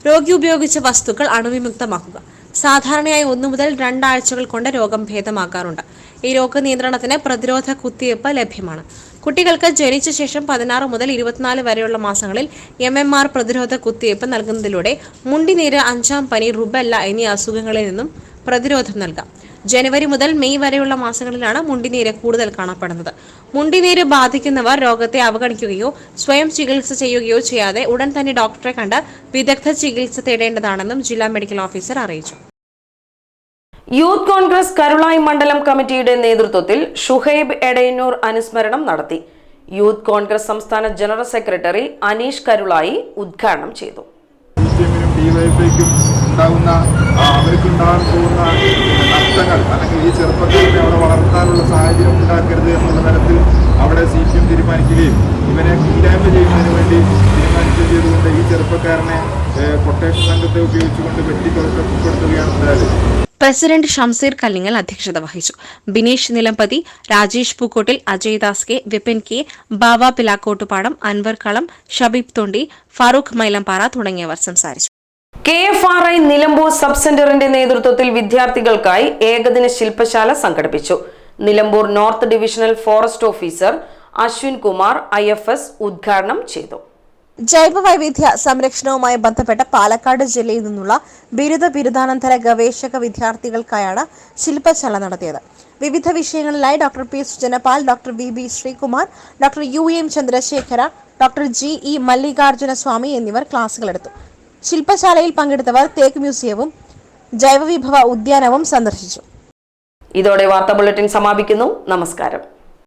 രോഗി ഉപയോഗിച്ച വസ്തുക്കൾ അണുവിമുക്തമാക്കുക. സാധാരണയായി 1 മുതൽ 2 ആഴ്ചകൾ കൊണ്ട് രോഗം ഭേദമാക്കാറുണ്ട്. ഈ രോഗനിയന്ത്രണത്തിന് പ്രതിരോധ കുത്തിവയ്പ് ലഭ്യമാണ്. കുട്ടികൾക്ക് ജനിച്ച ശേഷം 16 മുതൽ 24 വരെയുള്ള മാസങ്ങളിൽ MMR പ്രതിരോധ കുത്തിവയ്പ് നൽകുന്നതിലൂടെ മുണ്ടിനീര്, 5-ാം പനി, റുബെല്ല എന്നീ അസുഖങ്ങളിൽ നിന്നും പ്രതിരോധം നൽകാം. ജനുവരി മുതൽ മെയ് വരെയുള്ള മാസങ്ങളിലാണ് മുണ്ടിനീര് കൂടുതൽ കാണപ്പെടുന്നത്. മുണ്ടിനീര് ബാധിക്കുന്നവർ രോഗത്തെ അവഗണിക്കുകയോ സ്വയം ചികിത്സ ചെയ്യുകയോ ചെയ്യാതെ ഉടൻ തന്നെ ഡോക്ടറെ കണ്ട് വിദഗ്ധ ചികിത്സ തേടേണ്ടതാണെന്നും ജില്ലാ മെഡിക്കൽ ഓഫീസർ അറിയിച്ചു. യൂത്ത് കോൺഗ്രസ് കരുളായി മണ്ഡലം കമ്മിറ്റിയുടെ നേതൃത്വത്തിൽ ഷുഹൈബ് എടയന്നൂർ അനുസ്മരണം നടത്തി. യൂത്ത് കോൺഗ്രസ് സംസ്ഥാന ജനറൽ സെക്രട്ടറി അനീഷ് കരുളായി ഉദ്ഘാടനം ചെയ്തു. ഉണ്ടാകുന്ന അവർക്കുണ്ടാകാൻ പോകുന്ന നഷ്ടങ്ങൾ അല്ലെങ്കിൽ ഈ ചെറുപ്പക്കാരനെ അവിടെ വളർത്താനുള്ള സാഹചര്യം ഉണ്ടാക്കരുത് എന്നുള്ള തരത്തിൽ അവിടെ CPM തീരുമാനിക്കുകയും ഇവരെ ഇല്ലായ്മ ചെയ്യുന്നതിന് വേണ്ടി തീരുമാനിക്കുകയും ചെയ്തുകൊണ്ട് ഈ ചെറുപ്പക്കാരനെ കൊട്ടേഷൻ സംഘത്തെ ഉപയോഗിച്ചുകൊണ്ട് വെട്ടിക്കൊടുക്കുകയാണ് ഉണ്ടായത്. പ്രസിഡന്റ് ഷംസീർ കല്ലിങ്ങൽ അധ്യക്ഷത വഹിച്ചു. ബിനീഷ് നിലമ്പതി, രാജേഷ് പൂക്കോട്ടിൽ, അജയ് ദാസ് കെ, വിപിൻ കെ, ബാവ പിലാക്കോട്ടുപാടം, അൻവർ കളം, ഷബീബ് തൊണ്ടി, ഫാറൂഖ് മൈലംപാറ തുടങ്ങിയവർ സംസാരിച്ചു. KFRI നിലമ്പൂർ സബ് സെന്ററിന്റെ നേതൃത്വത്തിൽ വിദ്യാർത്ഥികൾക്കായി ഏകദിന ശില്പശാല സംഘടിപ്പിച്ചു. Nilambur north divisional forest officer Ashwin Kumar IFS ഉദ്ഘാടനം ചെയ്തു. ജൈവവൈവിധ്യ സംരക്ഷണവുമായി ബന്ധപ്പെട്ട പാലക്കാട് ജില്ലയിൽ നിന്നുള്ള ബിരുദാനന്തര ഗവേഷക വിദ്യാർത്ഥികൾക്കായാണ് ശില്പശാല നടത്തിയത്. വിവിധ വിഷയങ്ങളിലായി doctor P. Sujanapal, doctor VB Sreekumar, doctor UM Chandrashekara, doctor GE Mallikarjuna Swamy എന്നിവർ ക്ലാസുകളെടുത്തു. ശില്പശാലയിൽ പങ്കെടുത്തവർ തേക്ക് മ്യൂസിയവും ജൈവവിഭവ ഉദ്യാനവും സന്ദർശിച്ചു. ഇതോടെ വാർത്താ ബുള്ളറ്റിൻ സമാപിക്കുന്നു. നമസ്കാരം.